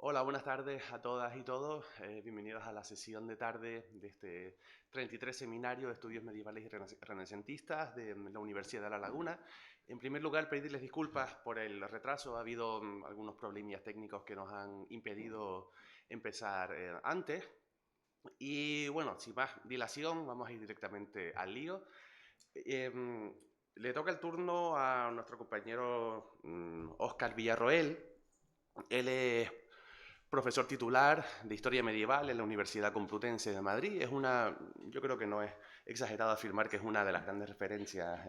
Hola, buenas tardes a todas y todos. Bienvenidos a la sesión de tarde de este 33 Seminario de Estudios Medievales y Renacentistas de la Universidad de La Laguna. En primer lugar, pedirles disculpas por el retraso. Ha habido algunos problemillas técnicos que nos han impedido empezar antes. Y bueno, sin más dilación, vamos a ir directamente al lío. Le toca el turno a nuestro compañero Óscar Villarroel. Él es profesor titular de Historia Medieval en la Universidad Complutense de Madrid. Yo creo que no es exagerado afirmar que es una de las grandes referencias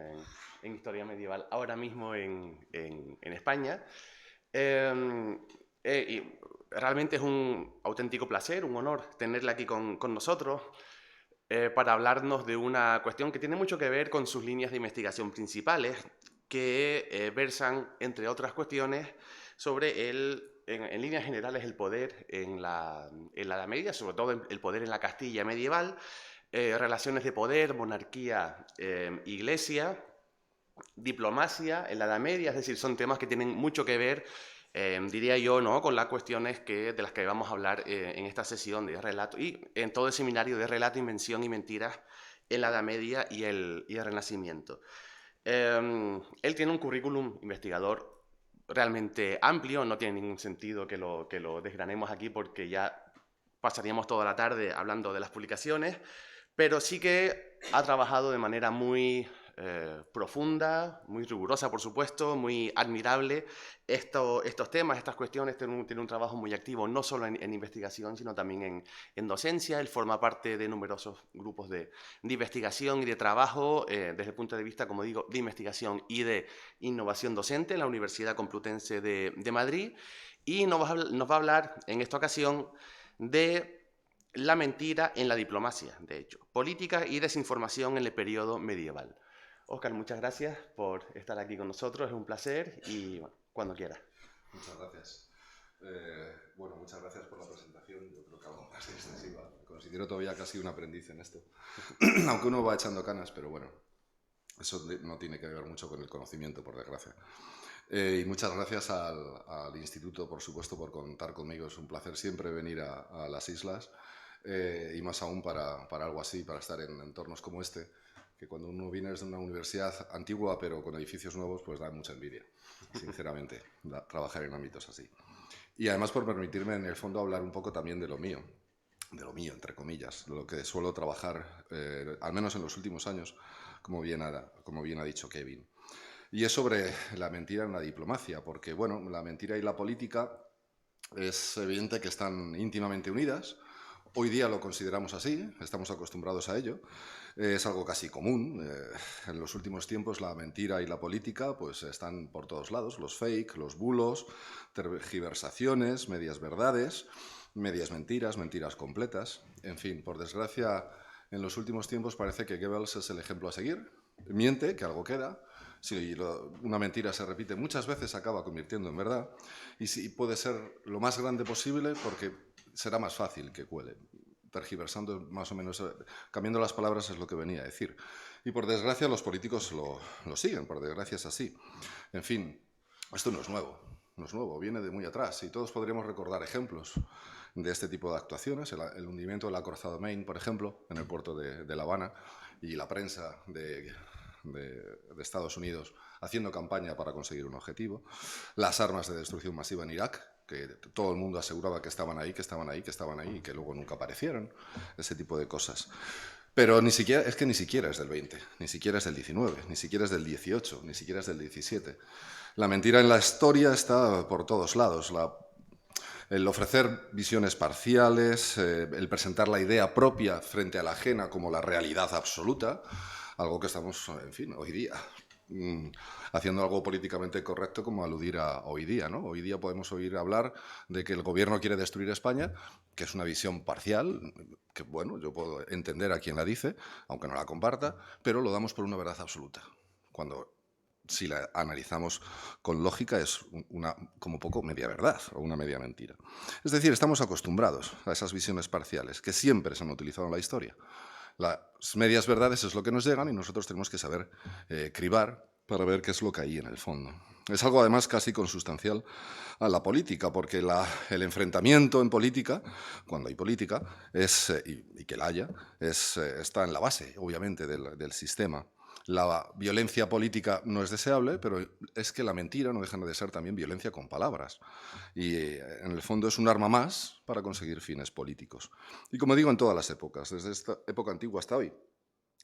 en historia medieval ahora mismo en España. Eh, y realmente es un auténtico placer, un honor tenerla aquí con nosotros para hablarnos de una cuestión que tiene mucho que ver con sus líneas de investigación principales, que versan, entre otras cuestiones, sobre en líneas generales, el poder en la Edad Media, sobre todo el poder en la Castilla medieval, relaciones de poder, monarquía, iglesia, diplomacia en la Edad Media, es decir, son temas que tienen mucho que ver, diría yo, ¿no?, con las cuestiones de las que vamos a hablar en esta sesión de relato y en todo el seminario de relato, invención y mentiras en la Edad Media y el Renacimiento. Él tiene un currículum investigador realmente amplio, no tiene ningún sentido que lo desgranemos aquí porque ya pasaríamos toda la tarde hablando de las publicaciones, pero sí que ha trabajado de manera muy profunda, muy rigurosa, por supuesto, muy admirable estos temas, estas cuestiones. Tiene un trabajo muy activo, no solo en investigación, sino también en docencia. Él forma parte de numerosos grupos de investigación y de trabajo desde el punto de vista, como digo, de investigación y de innovación docente en la Universidad Complutense de Madrid. Y nos va a hablar en esta ocasión de la mentira en la diplomacia, de hecho, política y desinformación en el periodo medieval. Óscar, muchas gracias por estar aquí con nosotros, es un placer y bueno, cuando quieras. Muchas gracias. Bueno, muchas gracias por la presentación. Yo creo que algo más extensiva. Me considero todavía casi un aprendiz en esto. Aunque uno va echando canas, pero bueno, eso no tiene que ver mucho con el conocimiento, por desgracia. Y muchas gracias al Instituto, por supuesto, por contar conmigo. Es un placer siempre venir a las islas y más aún para algo así, para estar en entornos como este, que cuando uno viene desde una universidad antigua pero con edificios nuevos, pues da mucha envidia, sinceramente, trabajar en ámbitos así. Y además por permitirme en el fondo hablar un poco también de lo mío, entre comillas, de lo que suelo trabajar, al menos en los últimos años, como bien ha dicho Kevin. Y es sobre la mentira en la diplomacia, porque bueno, la mentira y la política es evidente que están íntimamente unidas. Hoy día lo consideramos así, estamos acostumbrados a ello, es algo casi común. En los últimos tiempos la mentira y la política pues están por todos lados, los fake, los bulos, tergiversaciones, medias verdades, medias mentiras, mentiras completas. En fin, por desgracia, en los últimos tiempos parece que Goebbels es el ejemplo a seguir. Miente, que algo queda. Si una mentira se repite muchas veces, se acaba convirtiendo en verdad. Y si puede ser lo más grande posible porque será más fácil que cuele. Tergiversando más o menos, cambiando las palabras es lo que venía a decir. Y por desgracia los políticos lo siguen, por desgracia es así. En fin, esto no es nuevo, no es nuevo, viene de muy atrás y todos podríamos recordar ejemplos de este tipo de actuaciones. El hundimiento del acorazado Maine, por ejemplo, en el puerto de La Habana, y la prensa de Estados Unidos haciendo campaña para conseguir un objetivo. Las armas de destrucción masiva en Irak, que todo el mundo aseguraba que estaban ahí, que estaban ahí, que estaban ahí y que luego nunca aparecieron. Ese tipo de cosas. Pero ni siquiera es del 20, ni siquiera es del 19, ni siquiera es del 18, ni siquiera es del 17. La mentira en la historia está por todos lados. El ofrecer visiones parciales, el presentar la idea propia frente a la ajena como la realidad absoluta, algo que estamos, en fin, hoy día haciendo algo políticamente correcto como aludir a hoy día, ¿no? Hoy día podemos oír hablar de que el gobierno quiere destruir España, que es una visión parcial, que bueno, yo puedo entender a quien la dice, aunque no la comparta, pero lo damos por una verdad absoluta, cuando si la analizamos con lógica es una, como poco, media verdad o una media mentira. Es decir, estamos acostumbrados a esas visiones parciales que siempre se han utilizado en la historia. Las medias verdades es lo que nos llegan y nosotros tenemos que saber cribar para ver qué es lo que hay en el fondo. Es algo además casi consustancial a la política, porque el enfrentamiento en política, cuando hay política, y que la haya, está en la base, obviamente, del sistema. La violencia política no es deseable, pero es que la mentira no deja de ser también violencia con palabras. Y en el fondo es un arma más para conseguir fines políticos. Y como digo, en todas las épocas, desde esta época antigua hasta hoy.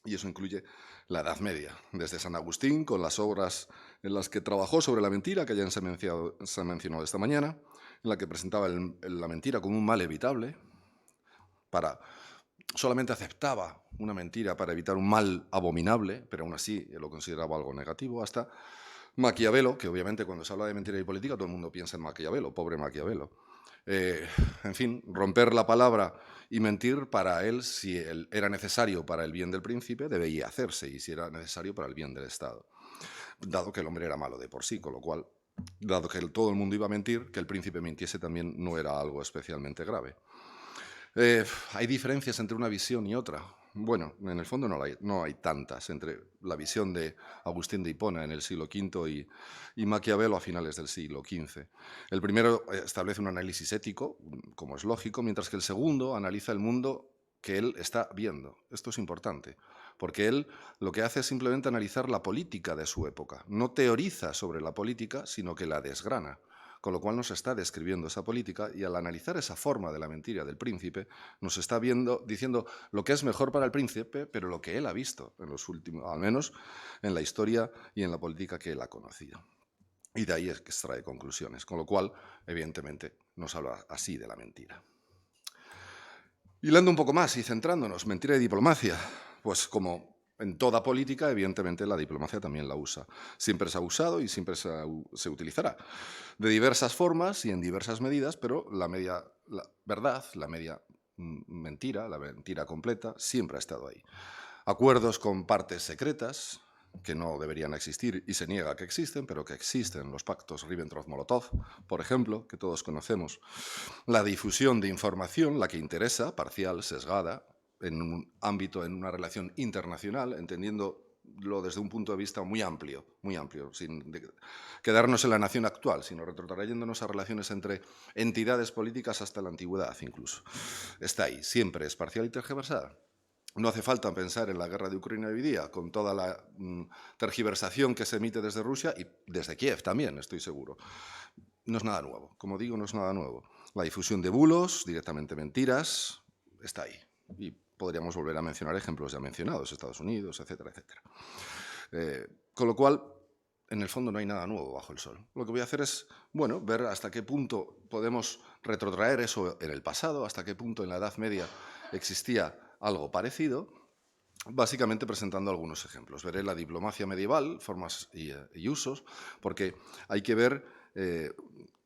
Y eso incluye la Edad Media, desde San Agustín, con las obras en las que trabajó sobre la mentira, que ya se ha mencionado esta mañana, en la que presentaba la mentira como un mal evitable, solamente aceptaba una mentira para evitar un mal abominable, pero aún así lo consideraba algo negativo, hasta Maquiavelo, que obviamente cuando se habla de mentira y política todo el mundo piensa en Maquiavelo, pobre Maquiavelo. En fin, romper la palabra y mentir para él, si era necesario para el bien del príncipe, debía hacerse, y si era necesario para el bien del Estado, dado que el hombre era malo de por sí, con lo cual, dado que todo el mundo iba a mentir, que el príncipe mintiese también no era algo especialmente grave. ¿Hay diferencias entre una visión y otra? Bueno, en el fondo no hay tantas entre la visión de Agustín de Hipona en el siglo V y Maquiavelo a finales del siglo XV. El primero establece un análisis ético, como es lógico, mientras que el segundo analiza el mundo que él está viendo. Esto es importante, porque él lo que hace es simplemente analizar la política de su época. No teoriza sobre la política, sino que la desgrana. Con lo cual nos está describiendo esa política, y al analizar esa forma de la mentira del príncipe, nos está diciendo lo que es mejor para el príncipe, pero lo que él ha visto en los últimos, al menos en la historia y en la política que él ha conocido. Y de ahí es que extrae conclusiones, con lo cual, evidentemente, nos habla así de la mentira. Hilando un poco más y centrándonos, mentira y diplomacia, pues como en toda política, evidentemente, la diplomacia también la usa. Siempre se ha usado y siempre se utilizará. De diversas formas y en diversas medidas, pero la media verdad, la media mentira, la mentira completa, siempre ha estado ahí. Acuerdos con partes secretas, que no deberían existir y se niega que existen, pero que existen, los pactos Ribbentrop-Molotov, por ejemplo, que todos conocemos. La difusión de información, la que interesa, parcial, sesgada, en un ámbito, en una relación internacional, entendiéndolo desde un punto de vista muy amplio, sin quedarnos en la nación actual, sino retrotrayéndonos a relaciones entre entidades políticas hasta la antigüedad incluso. Está ahí, siempre es parcial y tergiversada. No hace falta pensar en la guerra de Ucrania hoy día, con toda la tergiversación que se emite desde Rusia y desde Kiev también, estoy seguro. No es nada nuevo, como digo, no es nada nuevo. La difusión de bulos, directamente mentiras, está ahí. Y podríamos volver a mencionar ejemplos ya mencionados, Estados Unidos, etcétera, etcétera. Con lo cual, en el fondo no hay nada nuevo bajo el sol. Lo que voy a hacer es, bueno, ver hasta qué punto podemos retrotraer eso en el pasado, hasta qué punto en la Edad Media existía algo parecido, básicamente presentando algunos ejemplos. Veré la diplomacia medieval, formas y usos, porque hay que ver,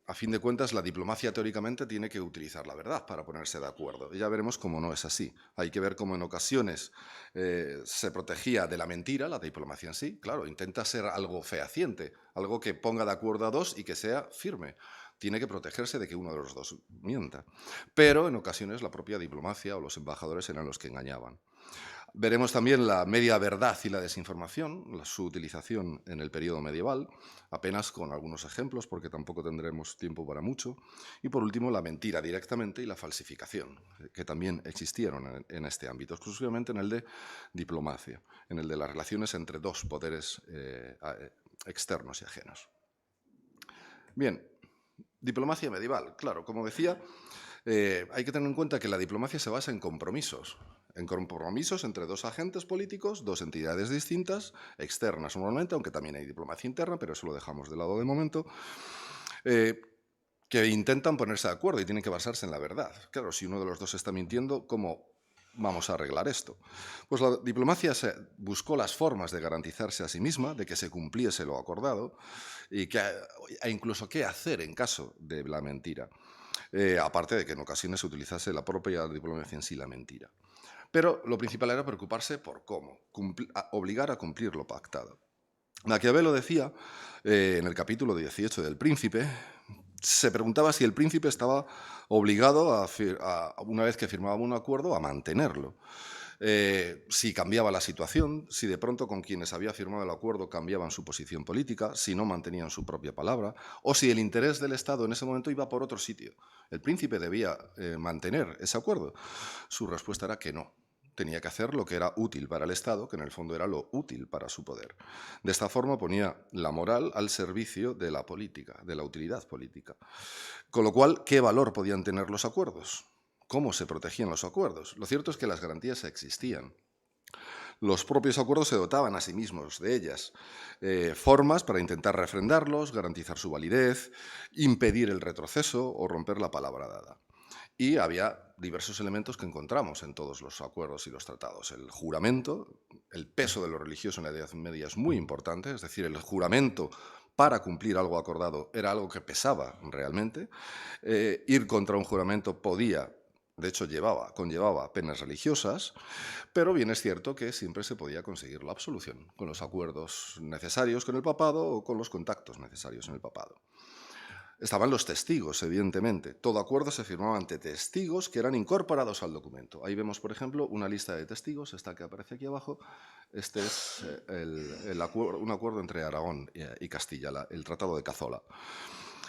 a fin de cuentas, la diplomacia teóricamente tiene que utilizar la verdad para ponerse de acuerdo. Y ya veremos cómo no es así. Hay que ver cómo en ocasiones se protegía de la mentira, la diplomacia en sí. Claro, intenta ser algo fehaciente, algo que ponga de acuerdo a dos y que sea firme. Tiene que protegerse de que uno de los dos mienta. Pero en ocasiones la propia diplomacia o los embajadores eran los que engañaban. Veremos también la media verdad y la desinformación, su utilización en el periodo medieval, apenas con algunos ejemplos, porque tampoco tendremos tiempo para mucho. Y por último, la mentira directamente y la falsificación, que también existieron en este ámbito, exclusivamente en el de diplomacia, en el de las relaciones entre dos poderes externos y ajenos. Bien, diplomacia medieval. Claro, como decía, hay que tener en cuenta que la diplomacia se basa en compromisos entre dos agentes políticos, dos entidades distintas, externas normalmente, aunque también hay diplomacia interna, pero eso lo dejamos de lado de momento, que intentan ponerse de acuerdo y tienen que basarse en la verdad. Claro, si uno de los dos está mintiendo, ¿cómo vamos a arreglar esto? Pues la diplomacia buscó las formas de garantizarse a sí misma, de que se cumpliese lo acordado, e incluso qué hacer en caso de la mentira. Aparte de que en ocasiones se utilizase la propia diplomacia en sí, la mentira. Pero lo principal era preocuparse por cómo, obligar a cumplir lo pactado. Maquiavelo decía, en el capítulo 18 del Príncipe, se preguntaba si el príncipe estaba obligado, una vez que firmaba un acuerdo, a mantenerlo. Si cambiaba la situación, si de pronto con quienes había firmado el acuerdo cambiaban su posición política, si no mantenían su propia palabra, o si el interés del Estado en ese momento iba por otro sitio. ¿El príncipe debía mantener ese acuerdo? Su respuesta era que no. Tenía que hacer lo que era útil para el Estado, que en el fondo era lo útil para su poder. De esta forma ponía la moral al servicio de la política, de la utilidad política. Con lo cual, ¿qué valor podían tener los acuerdos? ¿Cómo se protegían los acuerdos? Lo cierto es que las garantías existían. Los propios acuerdos se dotaban a sí mismos de ellas. Formas para intentar refrendarlos, garantizar su validez, impedir el retroceso o romper la palabra dada. Y había diversos elementos que encontramos en todos los acuerdos y los tratados. El juramento, el peso de lo religioso en la Edad Media es muy importante, es decir, el juramento para cumplir algo acordado era algo que pesaba realmente. Ir contra un juramento podía, de hecho conllevaba penas religiosas, pero bien es cierto que siempre se podía conseguir la absolución con los acuerdos necesarios con el papado o con los contactos necesarios en el papado. Estaban los testigos, evidentemente. Todo acuerdo se firmaba ante testigos que eran incorporados al documento. Ahí vemos, por ejemplo, una lista de testigos, esta que aparece aquí abajo. Este es un acuerdo entre Aragón y Castilla, el Tratado de Cazola.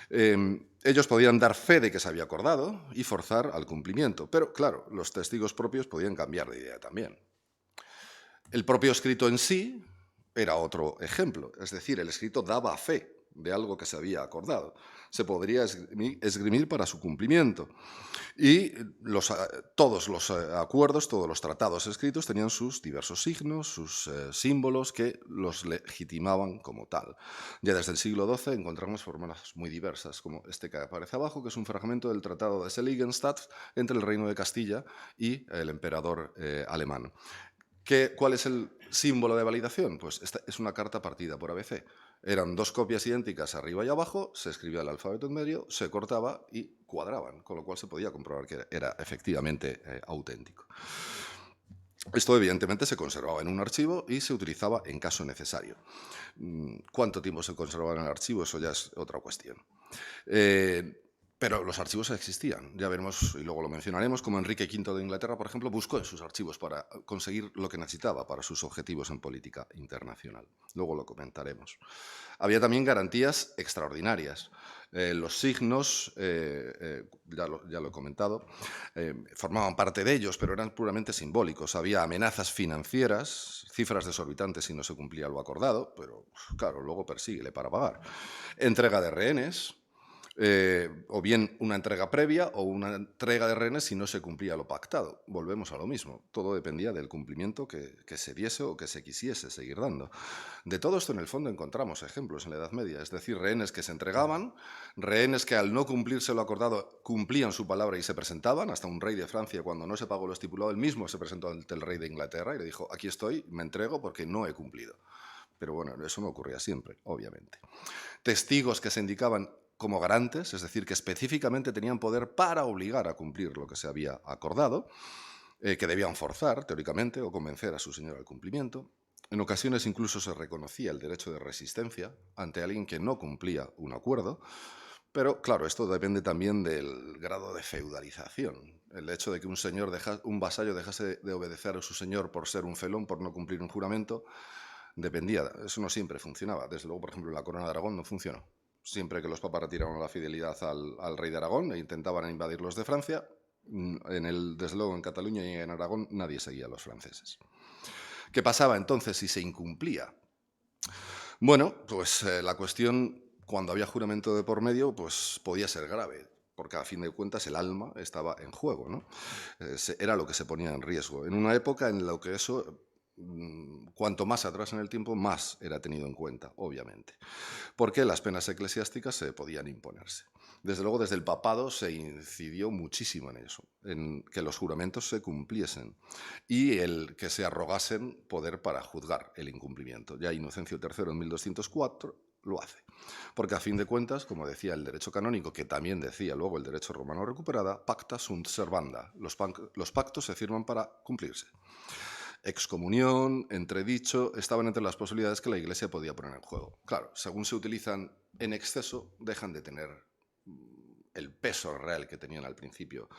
Ellos podían dar fe de que se había acordado y forzar al cumplimiento, pero claro, los testigos propios podían cambiar de idea también. El propio escrito en sí era otro ejemplo, es decir, el escrito daba fe de algo que se había acordado. Se podría esgrimir para su cumplimiento. Y todos los acuerdos, todos los tratados escritos tenían sus diversos signos, sus símbolos que los legitimaban como tal. Ya desde el siglo XII encontramos formas muy diversas, como este que aparece abajo, que es un fragmento del Tratado de Seligenstadt entre el Reino de Castilla y el emperador alemán. ¿Cuál es el símbolo de validación? Pues esta es una carta partida por ABC. Eran dos copias idénticas arriba y abajo, se escribía el alfabeto en medio, se cortaba y cuadraban, con lo cual se podía comprobar que era efectivamente auténtico. Esto evidentemente se conservaba en un archivo y se utilizaba en caso necesario. ¿Cuánto tiempo se conservaba en el archivo? Eso ya es otra cuestión. Pero los archivos existían, ya veremos, y luego lo mencionaremos, como Enrique V de Inglaterra, por ejemplo, buscó en sus archivos para conseguir lo que necesitaba para sus objetivos en política internacional. Luego lo comentaremos. Había también garantías extraordinarias. Los signos, ya lo he comentado, formaban parte de ellos, pero eran puramente simbólicos. Había amenazas financieras, cifras desorbitantes si no se cumplía lo acordado, pero claro, luego persíguele para pagar. Entrega de rehenes, o bien una entrega previa o una entrega de rehenes si no se cumplía lo pactado. Volvemos a lo mismo. Todo dependía del cumplimiento que se diese o que se quisiese seguir dando. De todo esto, en el fondo, encontramos ejemplos en la Edad Media. Es decir, rehenes que se entregaban, rehenes que al no cumplirse lo acordado cumplían su palabra y se presentaban. Hasta un rey de Francia, cuando no se pagó lo estipulado, él mismo se presentó ante el rey de Inglaterra y le dijo: aquí estoy, me entrego porque no he cumplido. Pero bueno, eso no ocurría siempre, obviamente. Testigos que se indicaban como garantes, es decir, que específicamente tenían poder para obligar a cumplir lo que se había acordado, que debían forzar, teóricamente, o convencer a su señor al cumplimiento. En ocasiones incluso se reconocía el derecho de resistencia ante alguien que no cumplía un acuerdo, pero claro, esto depende también del grado de feudalización. El hecho de que un vasallo dejase de obedecer a su señor por ser un felón, por no cumplir un juramento, dependía. Eso no siempre funcionaba. Desde luego, por ejemplo, en la Corona de Aragón no funcionó. Siempre que los papas retiraron la fidelidad al rey de Aragón e intentaban invadir los de Francia, desde luego en Cataluña y en Aragón nadie seguía a los franceses. ¿Qué pasaba entonces si se incumplía? Bueno, pues la cuestión, cuando había juramento de por medio, pues podía ser grave, porque a fin de cuentas el alma estaba en juego, ¿no? Era lo que se ponía en riesgo. En una época en la que eso, cuanto más atrás en el tiempo, más era tenido en cuenta, obviamente, porque las penas eclesiásticas se podían imponerse. Desde luego, desde el papado se incidió muchísimo en eso, en que los juramentos se cumpliesen y el que se arrogasen poder para juzgar el incumplimiento. Ya Inocencio III en 1204 lo hace, porque a fin de cuentas, como decía el derecho canónico, que también decía luego el derecho romano recuperada, pacta sunt servanda, los pactos se firman para cumplirse. Excomunión, entredicho, estaban entre las posibilidades que la Iglesia podía poner en juego. Claro, según se utilizan en exceso, dejan de tener el peso real que tenían al principio.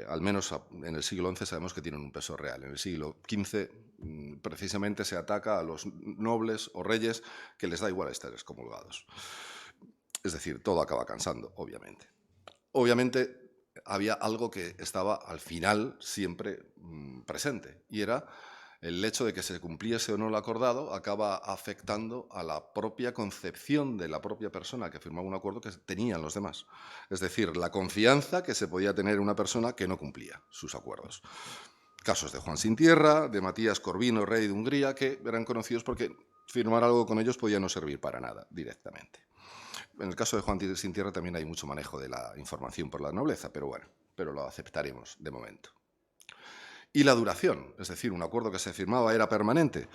Al menos en el siglo XI sabemos que tienen un peso real. En el siglo XV precisamente se ataca a los nobles o reyes que les da igual estar excomulgados. Es decir, todo acaba cansando, obviamente. Obviamente había algo que estaba al final siempre presente, y era el hecho de que se cumpliese o no lo acordado acaba afectando a la propia concepción de la propia persona que firmaba un acuerdo que tenían los demás. Es decir, la confianza que se podía tener en una persona que no cumplía sus acuerdos. Casos de Juan Sin Tierra, de Matías Corvino, rey de Hungría, que eran conocidos porque firmar algo con ellos podía no servir para nada directamente. En el caso de Juan Sin Tierra también hay mucho manejo de la información por la nobleza, pero bueno, pero lo aceptaremos de momento. Y la duración, es decir, un acuerdo que se firmaba era permanente.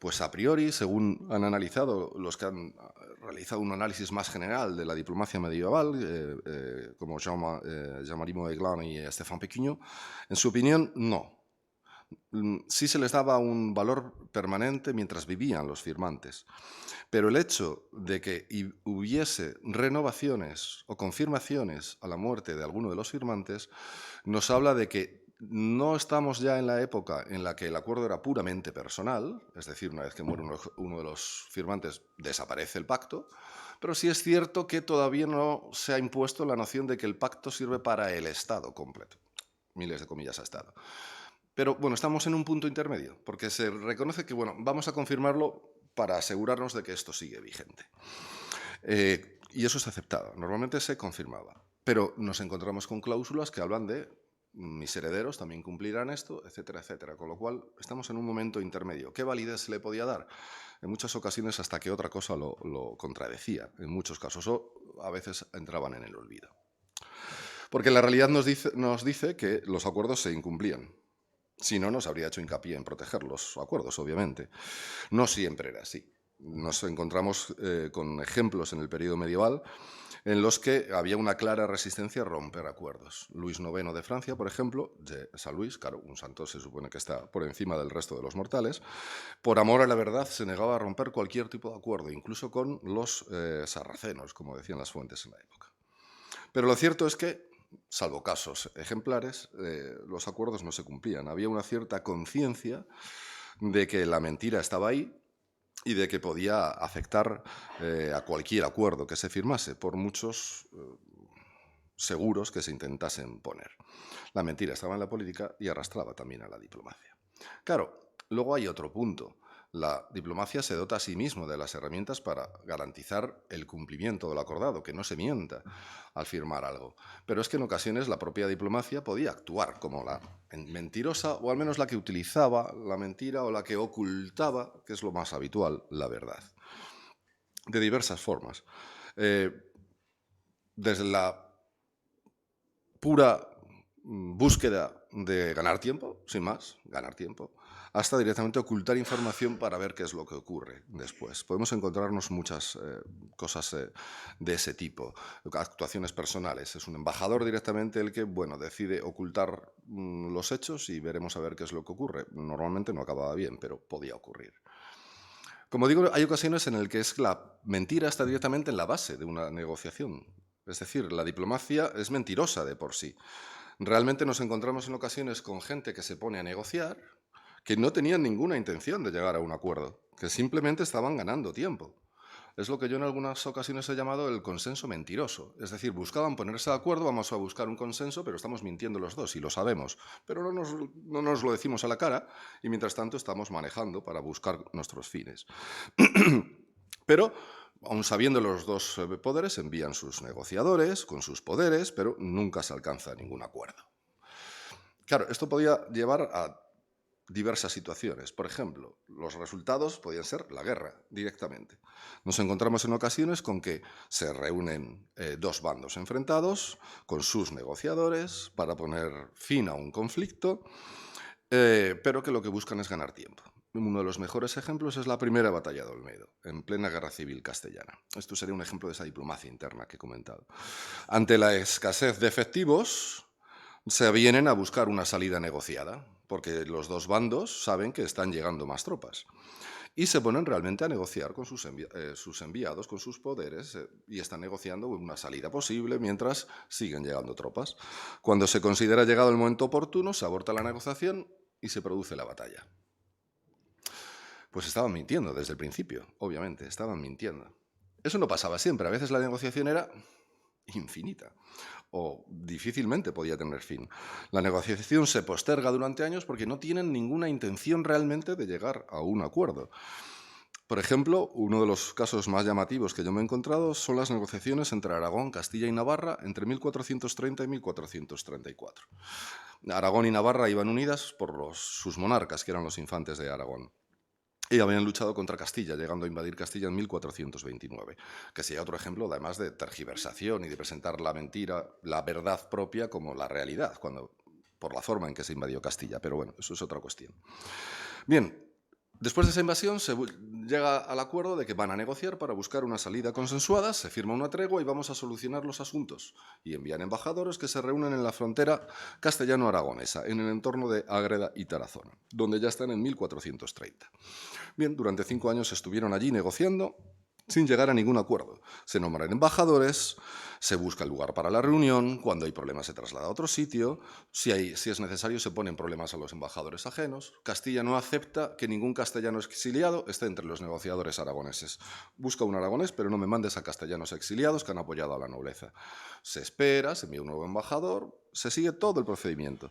Pues a priori, según han analizado los que han realizado un análisis más general de la diplomacia medieval, como Jean-Marie Moeglan y Stéphane Pécuchet, en su opinión, no. Sí se les daba un valor permanente mientras vivían los firmantes, pero el hecho de que hubiese renovaciones o confirmaciones a la muerte de alguno de los firmantes nos habla de que no estamos ya en la época en la que el acuerdo era puramente personal, es decir, una vez que muere uno de los firmantes desaparece el pacto, pero sí es cierto que todavía no se ha impuesto la noción de que el pacto sirve para el Estado completo. Miles de comillas a Estado. Pero bueno, estamos en un punto intermedio, porque se reconoce que, bueno, vamos a confirmarlo para asegurarnos de que esto sigue vigente. Y eso es aceptado, normalmente se confirmaba. Pero nos encontramos con cláusulas que hablan de mis herederos también cumplirán esto, etcétera, etcétera. Con lo cual, estamos en un momento intermedio. ¿Qué validez se le podía dar? En muchas ocasiones hasta que otra cosa lo contradecía, en muchos casos, o a veces entraban en el olvido. Porque la realidad nos dice que los acuerdos se incumplían. Si no, nos habría hecho hincapié en proteger los acuerdos, obviamente. No siempre era así. Nos encontramos con ejemplos en el periodo medieval en los que había una clara resistencia a romper acuerdos. Luis IX de Francia, por ejemplo, de San Luis, claro, un santo se supone que está por encima del resto de los mortales, por amor a la verdad se negaba a romper cualquier tipo de acuerdo, incluso con los sarracenos, como decían las fuentes en la época. Pero lo cierto es que, salvo casos ejemplares, los acuerdos no se cumplían. Había una cierta conciencia de que la mentira estaba ahí y de que podía afectar a cualquier acuerdo que se firmase, por muchos seguros que se intentasen poner. La mentira estaba en la política y arrastraba también a la diplomacia. Claro, luego hay otro punto. La diplomacia se dota a sí mismo de las herramientas para garantizar el cumplimiento de lo acordado, que no se mienta al firmar algo. Pero es que en ocasiones la propia diplomacia podía actuar como la mentirosa, o al menos la que utilizaba la mentira o la que ocultaba, que es lo más habitual, la verdad. De diversas formas. Desde la pura búsqueda de ganar tiempo, sin más, ganar tiempo, hasta directamente ocultar información para ver qué es lo que ocurre después. Podemos encontrarnos muchas cosas de ese tipo, actuaciones personales. Es un embajador directamente el que, bueno, decide ocultar los hechos y veremos a ver qué es lo que ocurre. Normalmente no acababa bien, pero podía ocurrir. Como digo, hay ocasiones en las que la mentira está directamente en la base de una negociación. Es decir, la diplomacia es mentirosa de por sí. Realmente nos encontramos en ocasiones con gente que se pone a negociar, que no tenían ninguna intención de llegar a un acuerdo, que simplemente estaban ganando tiempo. Es lo que yo en algunas ocasiones he llamado el consenso mentiroso. Es decir, buscaban ponerse de acuerdo, vamos a buscar un consenso, pero estamos mintiendo los dos y lo sabemos. Pero no nos lo decimos a la cara y mientras tanto estamos manejando para buscar nuestros fines. Pero, aun sabiendo los dos poderes, envían sus negociadores con sus poderes, pero nunca se alcanza ningún acuerdo. Claro, esto podía llevar a diversas situaciones. Por ejemplo, los resultados podían ser la guerra directamente. Nos encontramos en ocasiones con que se reúnen dos bandos enfrentados con sus negociadores para poner fin a un conflicto, pero que lo que buscan es ganar tiempo. Uno de los mejores ejemplos es la primera batalla de Olmedo, en plena guerra civil castellana. Esto sería un ejemplo de esa diplomacia interna que he comentado. Ante la escasez de efectivos, se vienen a buscar una salida negociada, porque los dos bandos saben que están llegando más tropas. y se ponen realmente a negociar con sus enviados, con sus poderes, y están negociando una salida posible mientras siguen llegando tropas. Cuando se considera llegado el momento oportuno, se aborta la negociación y se produce la batalla. Pues estaban mintiendo desde el principio, obviamente, estaban mintiendo. Eso no pasaba siempre, a veces la negociación era infinita o difícilmente podía tener fin. La negociación se posterga durante años porque no tienen ninguna intención realmente de llegar a un acuerdo. Por ejemplo, uno de los casos más llamativos que yo me he encontrado son las negociaciones entre Aragón, Castilla y Navarra entre 1430 y 1434. Aragón y Navarra iban unidas por sus monarcas, que eran los infantes de Aragón. Y habían luchado contra Castilla, llegando a invadir Castilla en 1429, que sería otro ejemplo, además de tergiversación y de presentar la mentira, la verdad propia como la realidad, por la forma en que se invadió Castilla. Pero bueno, eso es otra cuestión. Bien, después de esa invasión se llega al acuerdo de que van a negociar para buscar una salida consensuada, se firma una tregua y vamos a solucionar los asuntos. Y envían embajadores que se reúnen en la frontera castellano-aragonesa, en el entorno de Ágreda y Tarazona, donde ya están en 1430. Bien, durante 5 años estuvieron allí negociando sin llegar a ningún acuerdo. Se nombran embajadores, se busca el lugar para la reunión, cuando hay problemas se traslada a otro sitio, si es necesario se ponen problemas a los embajadores ajenos. Castilla no acepta que ningún castellano exiliado esté entre los negociadores aragoneses. Busca un aragonés, pero no me mandes a castellanos exiliados que han apoyado a la nobleza. Se espera, se envía un nuevo embajador, se sigue todo el procedimiento.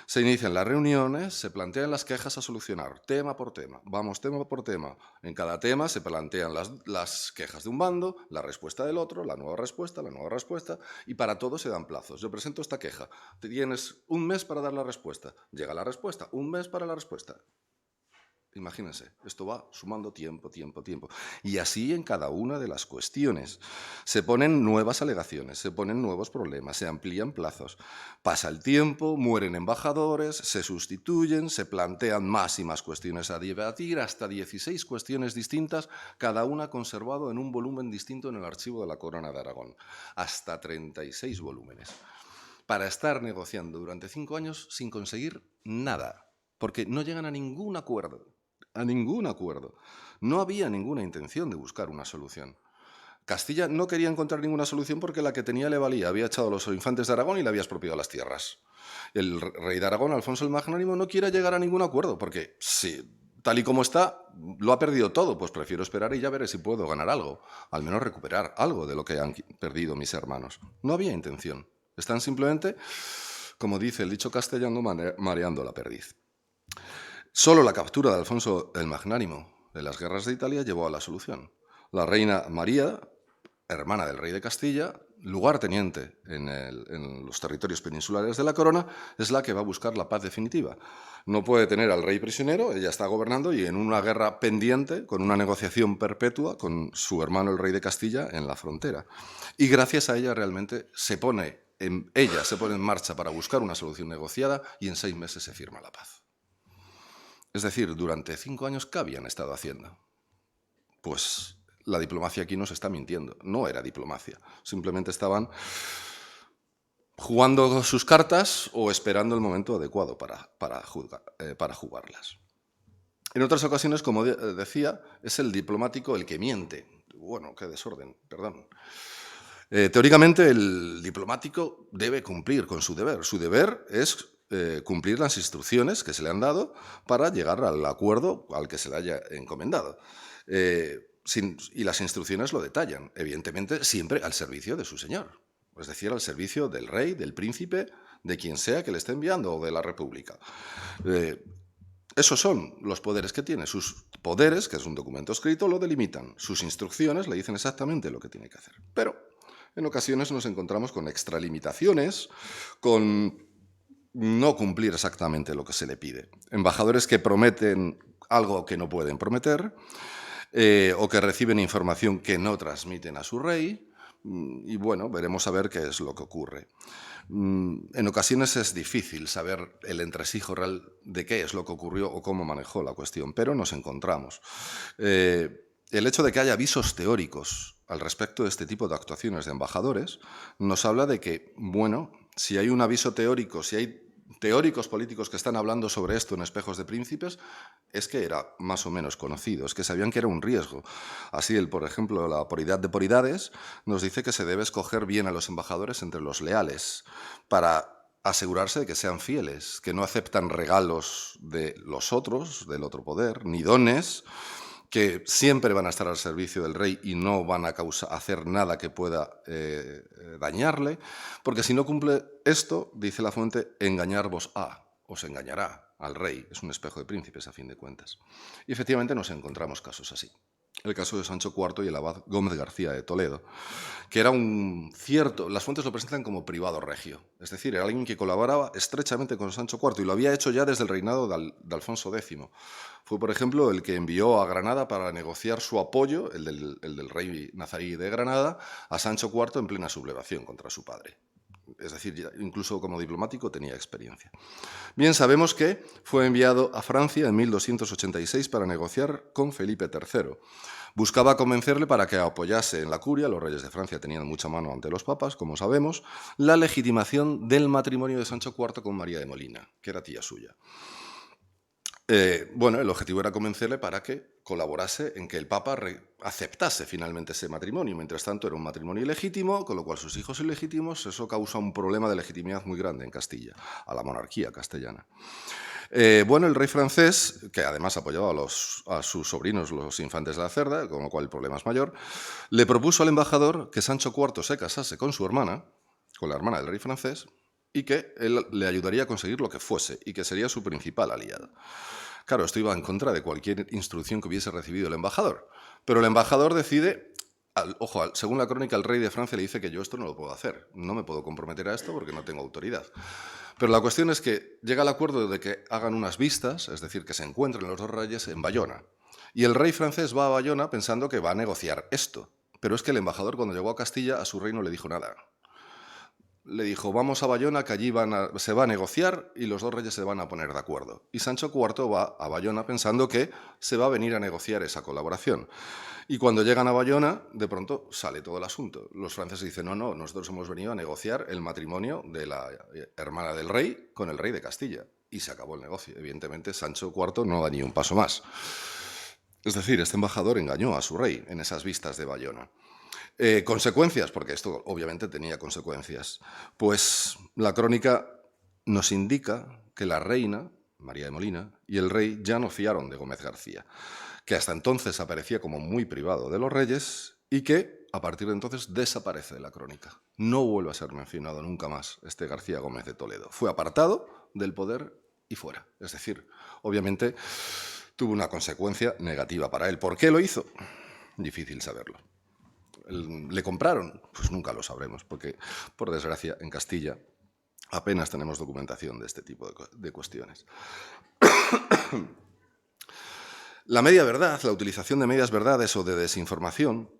Se inician las reuniones, se plantean las quejas a solucionar, tema por tema. Vamos tema por tema. En cada tema se plantean las quejas de un bando, la respuesta del otro, la nueva respuesta, y para todo se dan plazos. Yo presento esta queja, tienes un mes para dar la respuesta. Llega la respuesta, un mes para la respuesta. Imagínense, esto va sumando tiempo. Y así en cada una de las cuestiones. Se ponen nuevas alegaciones, se ponen nuevos problemas, se amplían plazos. Pasa el tiempo, mueren embajadores, se sustituyen, se plantean más y más cuestiones a debatir, hasta 16 cuestiones distintas, cada una conservado en un volumen distinto en el archivo de la Corona de Aragón. Hasta 36 volúmenes. Para estar negociando durante 5 años sin conseguir nada, porque no llegan a ningún acuerdo. A ningún acuerdo. No había ninguna intención de buscar una solución. Castilla no quería encontrar ninguna solución porque la que tenía le valía. Había echado a los infantes de Aragón y le había expropiado las tierras. El rey de Aragón, Alfonso el Magnánimo, no quiere llegar a ningún acuerdo porque, si tal y como está, lo ha perdido todo. Pues prefiero esperar y ya veré si puedo ganar algo. Al menos recuperar algo de lo que han perdido mis hermanos. No había intención. Están simplemente, como dice el dicho castellano, mareando la perdiz. Solo la captura de Alfonso el Magnánimo de las guerras de Italia llevó a la solución. La reina María, hermana del rey de Castilla, lugarteniente en los territorios peninsulares de la corona, es la que va a buscar la paz definitiva. No puede tener al rey prisionero, ella está gobernando y en una guerra pendiente, con una negociación perpetua con su hermano el rey de Castilla en la frontera. Y gracias a ella realmente se pone en marcha para buscar una solución negociada y en 6 meses se firma la paz. Es decir, durante 5 años, ¿qué habían estado haciendo? Pues la diplomacia aquí nos está mintiendo. No era diplomacia. Simplemente estaban jugando sus cartas o esperando el momento adecuado para jugarlas. En otras ocasiones, como decía, es el diplomático el que miente. Bueno, qué desorden, perdón. Teóricamente, el diplomático debe cumplir con su deber. Su deber es cumplir las instrucciones que se le han dado para llegar al acuerdo al que se le haya encomendado. Y las instrucciones lo detallan, evidentemente siempre al servicio de su señor, es decir, al servicio del rey, del príncipe, de quien sea que le esté enviando o de la república. Esos son los poderes que tiene. Sus poderes, que es un documento escrito, lo delimitan. Sus instrucciones le dicen exactamente lo que tiene que hacer. Pero en ocasiones nos encontramos con extralimitaciones, con no cumplir exactamente lo que se le pide. Embajadores que prometen algo que no pueden prometer, o que reciben información que no transmiten a su rey, y bueno, veremos a ver qué es lo que ocurre. En ocasiones es difícil saber el entresijo real de qué es lo que ocurrió o cómo manejó la cuestión, pero nos encontramos. El hecho de que haya avisos teóricos al respecto de este tipo de actuaciones de embajadores nos habla de que, bueno, si hay un aviso teórico, si hay teóricos políticos que están hablando sobre esto en Espejos de Príncipes, es que era más o menos conocido, es que sabían que era un riesgo. Así, por ejemplo, la Poridad de Poridades nos dice que se debe escoger bien a los embajadores entre los leales para asegurarse de que sean fieles, que no aceptan regalos de los otros, del otro poder, ni dones, que siempre van a estar al servicio del rey y no van a hacer nada que pueda dañarle, porque si no cumple esto, dice la fuente, os engañará al rey. Es un espejo de príncipes, a fin de cuentas. Y efectivamente nos encontramos casos así. El caso de Sancho IV y el abad Gómez García de Toledo, que era un cierto, las fuentes lo presentan como privado regio, es decir, era alguien que colaboraba estrechamente con Sancho IV y lo había hecho ya desde el reinado de Alfonso X. Fue, por ejemplo, el que envió a Granada para negociar su apoyo, el del rey nazarí de Granada, a Sancho IV en plena sublevación contra su padre. Es decir, incluso como diplomático tenía experiencia. Bien, sabemos que fue enviado a Francia en 1286 para negociar con Felipe III. Buscaba convencerle para que apoyase en la curia, los reyes de Francia tenían mucha mano ante los papas, como sabemos, la legitimación del matrimonio de Sancho IV con María de Molina, que era tía suya. Bueno, el objetivo era convencerle para que colaborase en que el Papa aceptase finalmente ese matrimonio. Mientras tanto, era un matrimonio ilegítimo, con lo cual sus hijos ilegítimos, eso causa un problema de legitimidad muy grande en Castilla, a la monarquía castellana. Bueno, el rey francés, que además apoyaba a sus sobrinos, los infantes de la Cerda, con lo cual el problema es mayor, le propuso al embajador que Sancho IV se casase con su hermana, con la hermana del rey francés, y que él le ayudaría a conseguir lo que fuese, y que sería su principal aliado. Claro, esto iba en contra de cualquier instrucción que hubiese recibido el embajador, pero el embajador decide, según la crónica, el rey de Francia le dice que yo esto no lo puedo hacer, no me puedo comprometer a esto porque no tengo autoridad. Pero la cuestión es que llega al acuerdo de que hagan unas vistas, es decir, que se encuentren los dos reyes en Bayona. Y el rey francés va a Bayona pensando que va a negociar esto, pero es que el embajador, cuando llegó a Castilla, a su rey no le dijo nada. Le dijo, vamos a Bayona, que allí se va a negociar y los dos reyes se van a poner de acuerdo. Y Sancho IV va a Bayona pensando que se va a venir a negociar esa colaboración. Y cuando llegan a Bayona, de pronto sale todo el asunto. Los franceses dicen, no, nosotros hemos venido a negociar el matrimonio de la hermana del rey con el rey de Castilla. Y se acabó el negocio. Evidentemente, Sancho IV no da ni un paso más. Es decir, este embajador engañó a su rey en esas vistas de Bayona. Consecuencias, porque esto obviamente tenía consecuencias. Pues la crónica nos indica que la reina, María de Molina, y el rey ya no fiaron de Gómez García, que hasta entonces aparecía como muy privado de los reyes y que a partir de entonces desaparece de la crónica. No vuelve a ser mencionado nunca más este García Gómez de Toledo. Fue apartado del poder y fuera. Es decir, obviamente tuvo una consecuencia negativa para él. ¿Por qué lo hizo? Difícil saberlo. ¿Le compraron? Pues nunca lo sabremos, porque, por desgracia, en Castilla apenas tenemos documentación de este tipo de cuestiones. La media verdad, la utilización de medias verdades o de desinformación,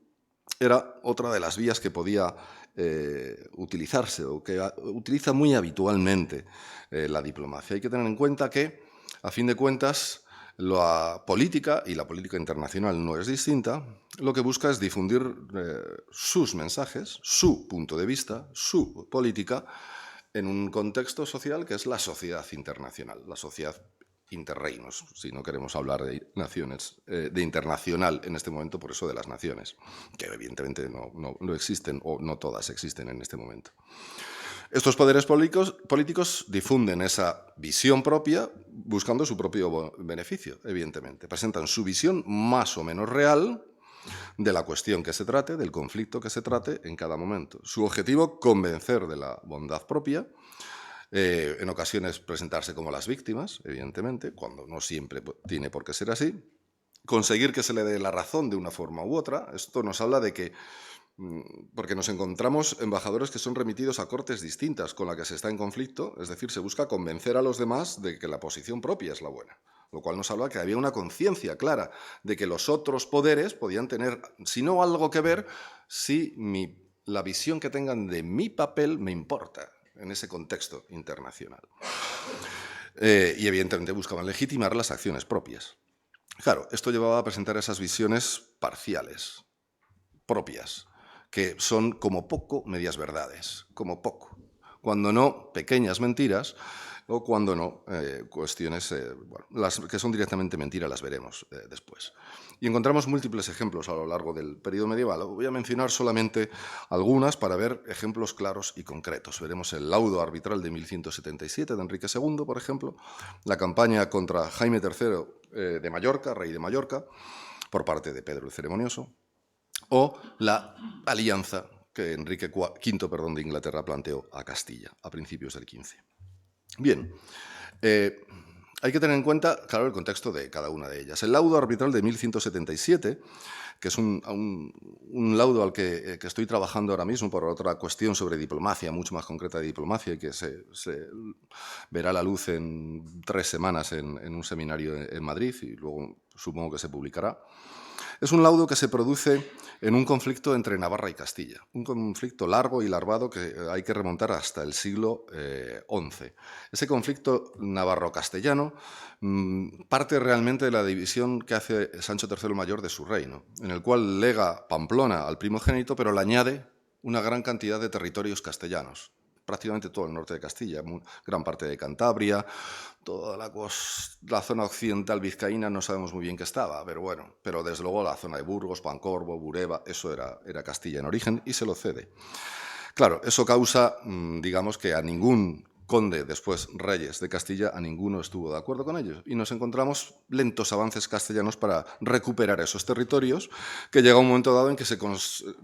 era otra de las vías que podía utilizarse o que utiliza muy habitualmente la diplomacia. Hay que tener en cuenta que, a fin de cuentas, la política, y la política internacional no es distinta, lo que busca es difundir sus mensajes, su punto de vista, su política, en un contexto social que es la sociedad internacional, la sociedad interreinos, si no queremos hablar de naciones, de internacional en este momento, por eso de las naciones, que evidentemente no existen o no todas existen en este momento. Estos poderes políticos difunden esa visión propia buscando su propio beneficio, evidentemente. Presentan su visión más o menos real de la cuestión que se trate, del conflicto que se trate en cada momento. Su objetivo, convencer de la bondad propia, en ocasiones presentarse como las víctimas, evidentemente, cuando no siempre tiene por qué ser así, conseguir que se le dé la razón de una forma u otra. Esto nos habla de que porque nos encontramos embajadores que son remitidos a cortes distintas con la que se está en conflicto, es decir, se busca convencer a los demás de que la posición propia es la buena, lo cual nos habla que había una conciencia clara de que los otros poderes podían tener, si no algo que ver, si la visión que tengan de mi papel me importa en ese contexto internacional. Y evidentemente buscaban legitimar las acciones propias. Claro, esto llevaba a presentar esas visiones parciales, propias, que son como poco medias verdades, como poco, cuando no pequeñas mentiras o cuando no, cuestiones bueno, las que son directamente mentira las veremos después. Y encontramos múltiples ejemplos a lo largo del periodo medieval. Voy a mencionar solamente algunas para ver ejemplos claros y concretos. Veremos el laudo arbitral de 1177 de Enrique II, por ejemplo, la campaña contra Jaime III de Mallorca, rey de Mallorca, por parte de Pedro el Ceremonioso, o la alianza que Enrique V de Inglaterra planteó a Castilla a principios del XV. Bien, hay que tener en cuenta, claro, el contexto de cada una de ellas. El laudo arbitral de 1177, que es un laudo al que estoy trabajando ahora mismo por otra cuestión sobre diplomacia, mucho más concreta de diplomacia, y que se verá la luz en 3 semanas en un seminario en Madrid, y luego supongo que se publicará. Es un laudo que se produce en un conflicto entre Navarra y Castilla, un conflicto largo y larvado que hay que remontar hasta el siglo XI. Ese conflicto navarro-castellano parte realmente de la división que hace Sancho III el Mayor de su reino, en el cual lega Pamplona al primogénito, pero le añade una gran cantidad de territorios castellanos, prácticamente todo el norte de Castilla, gran parte de Cantabria, toda la zona occidental vizcaína no sabemos muy bien qué estaba, pero bueno, pero desde luego la zona de Burgos, Pancorbo, Bureba, eso era Castilla en origen y se lo cede. Claro, eso causa, digamos, que a ningún conde, después reyes de Castilla, a ninguno estuvo de acuerdo con ellos. Y nos encontramos lentos avances castellanos para recuperar esos territorios, que llega un momento dado en que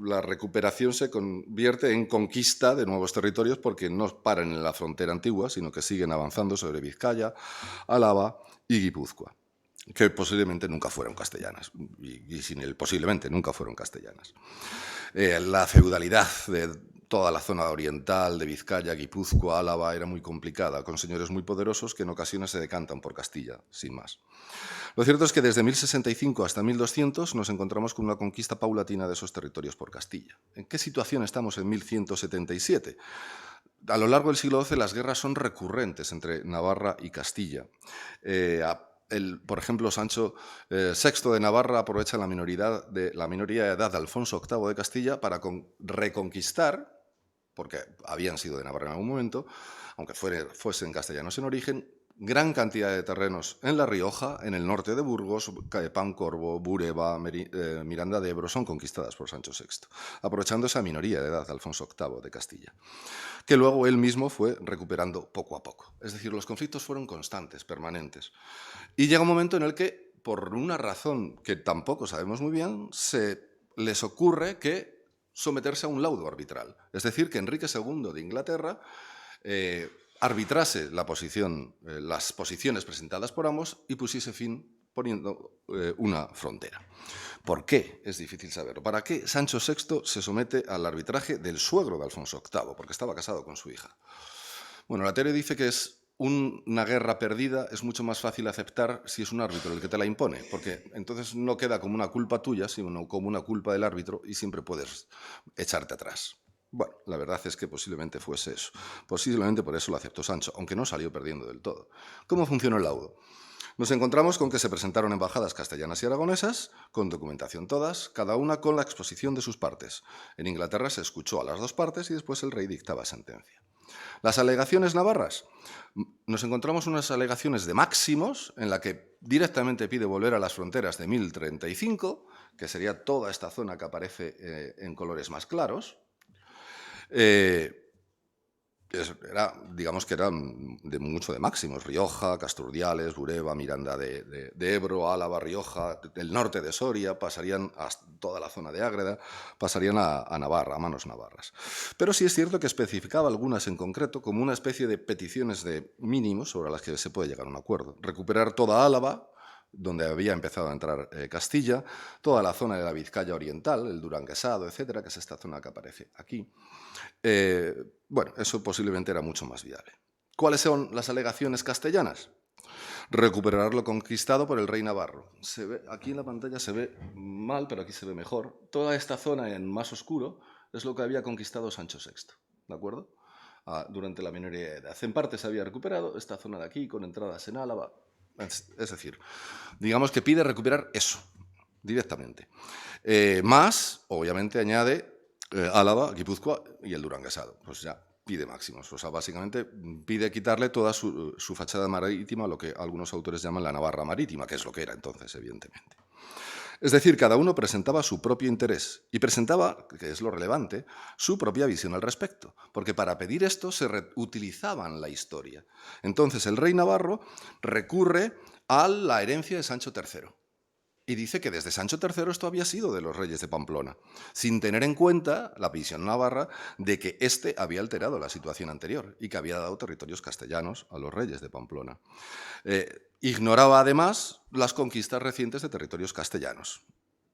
la recuperación se convierte en conquista de nuevos territorios, porque no paran en la frontera antigua, sino que siguen avanzando sobre Vizcaya, Álava y Guipúzcoa, que posiblemente nunca fueron castellanas, y sin el posiblemente nunca fueron castellanas. La feudalidad de toda la zona oriental de Vizcaya, Guipúzcoa, Álava era muy complicada, con señores muy poderosos que en ocasiones se decantan por Castilla, sin más. Lo cierto es que desde 1065 hasta 1200 nos encontramos con una conquista paulatina de esos territorios por Castilla. ¿En qué situación estamos en 1177? A lo largo del siglo XII las guerras son recurrentes entre Navarra y Castilla. Por ejemplo, Sancho VI de Navarra aprovecha la minoría de edad de Alfonso VIII de Castilla para reconquistar, porque habían sido de Navarra en algún momento, aunque fuesen castellanos en origen, gran cantidad de terrenos en La Rioja, en el norte de Burgos, Pancorbo, Bureba, Miranda de Ebro, son conquistadas por Sancho VI, aprovechando esa minoría de edad de Alfonso VIII de Castilla, que luego él mismo fue recuperando poco a poco. Es decir, los conflictos fueron constantes, permanentes. Y llega un momento en el que, por una razón que tampoco sabemos muy bien, se les ocurre que someterse a un laudo arbitral. Es decir, que Enrique II de Inglaterra arbitrase las posiciones presentadas por ambos y pusiese fin poniendo una frontera. ¿Por qué? Es difícil saberlo. ¿Para qué Sancho VI se somete al arbitraje del suegro de Alfonso VIII? Porque estaba casado con su hija. Bueno, la teoría dice que una guerra perdida es mucho más fácil aceptar si es un árbitro el que te la impone, porque entonces no queda como una culpa tuya, sino como una culpa del árbitro y siempre puedes echarte atrás. Bueno, la verdad es que posiblemente fuese eso. Posiblemente por eso lo aceptó Sancho, aunque no salió perdiendo del todo. ¿Cómo funcionó el laudo? Nos encontramos con que se presentaron embajadas castellanas y aragonesas, con documentación todas, cada una con la exposición de sus partes. En Inglaterra se escuchó a las dos partes y después el rey dictaba sentencia. Las alegaciones navarras. Nos encontramos unas alegaciones de Máximos, en la que directamente pide volver a las fronteras de 1035, que sería toda esta zona que aparece en colores más claros. Digamos que eran mucho de Máximos: Rioja, Casturdiales, Bureba, Miranda de Ebro, Álava, Rioja, el norte de Soria, pasarían a toda la zona de Ágreda, pasarían a Navarra, a manos navarras. Pero sí es cierto que especificaba algunas en concreto como una especie de peticiones de mínimos sobre las que se puede llegar a un acuerdo. Recuperar toda Álava, donde había empezado a entrar Castilla, toda la zona de la Vizcaya oriental, el Duranguesado, etcétera, que es esta zona que aparece aquí. Bueno, eso posiblemente era mucho más viable. ¿Cuáles son las alegaciones castellanas? Recuperar lo conquistado por el rey navarro. Aquí en la pantalla se ve mal, pero aquí se ve mejor. Toda esta zona en más oscuro es lo que había conquistado Sancho VI, ¿de acuerdo? Durante la minoría de edad. En parte se había recuperado esta zona de aquí, con entradas en Álava. Es decir, digamos que pide recuperar eso directamente. Más, obviamente, añade Álava, Guipúzcoa y el Duranguesado. Pues ya pide máximos. O sea, básicamente pide quitarle toda su fachada marítima, lo que algunos autores llaman la Navarra marítima, que es lo que era entonces, evidentemente. Es decir, cada uno presentaba su propio interés y presentaba, que es lo relevante, su propia visión al respecto, porque para pedir esto se utilizaban la historia. Entonces el rey navarro recurre a la herencia de Sancho III y dice que desde Sancho III esto había sido de los reyes de Pamplona, sin tener en cuenta la visión navarra de que éste había alterado la situación anterior y que había dado territorios castellanos a los reyes de Pamplona. Ignoraba además las conquistas recientes de territorios castellanos,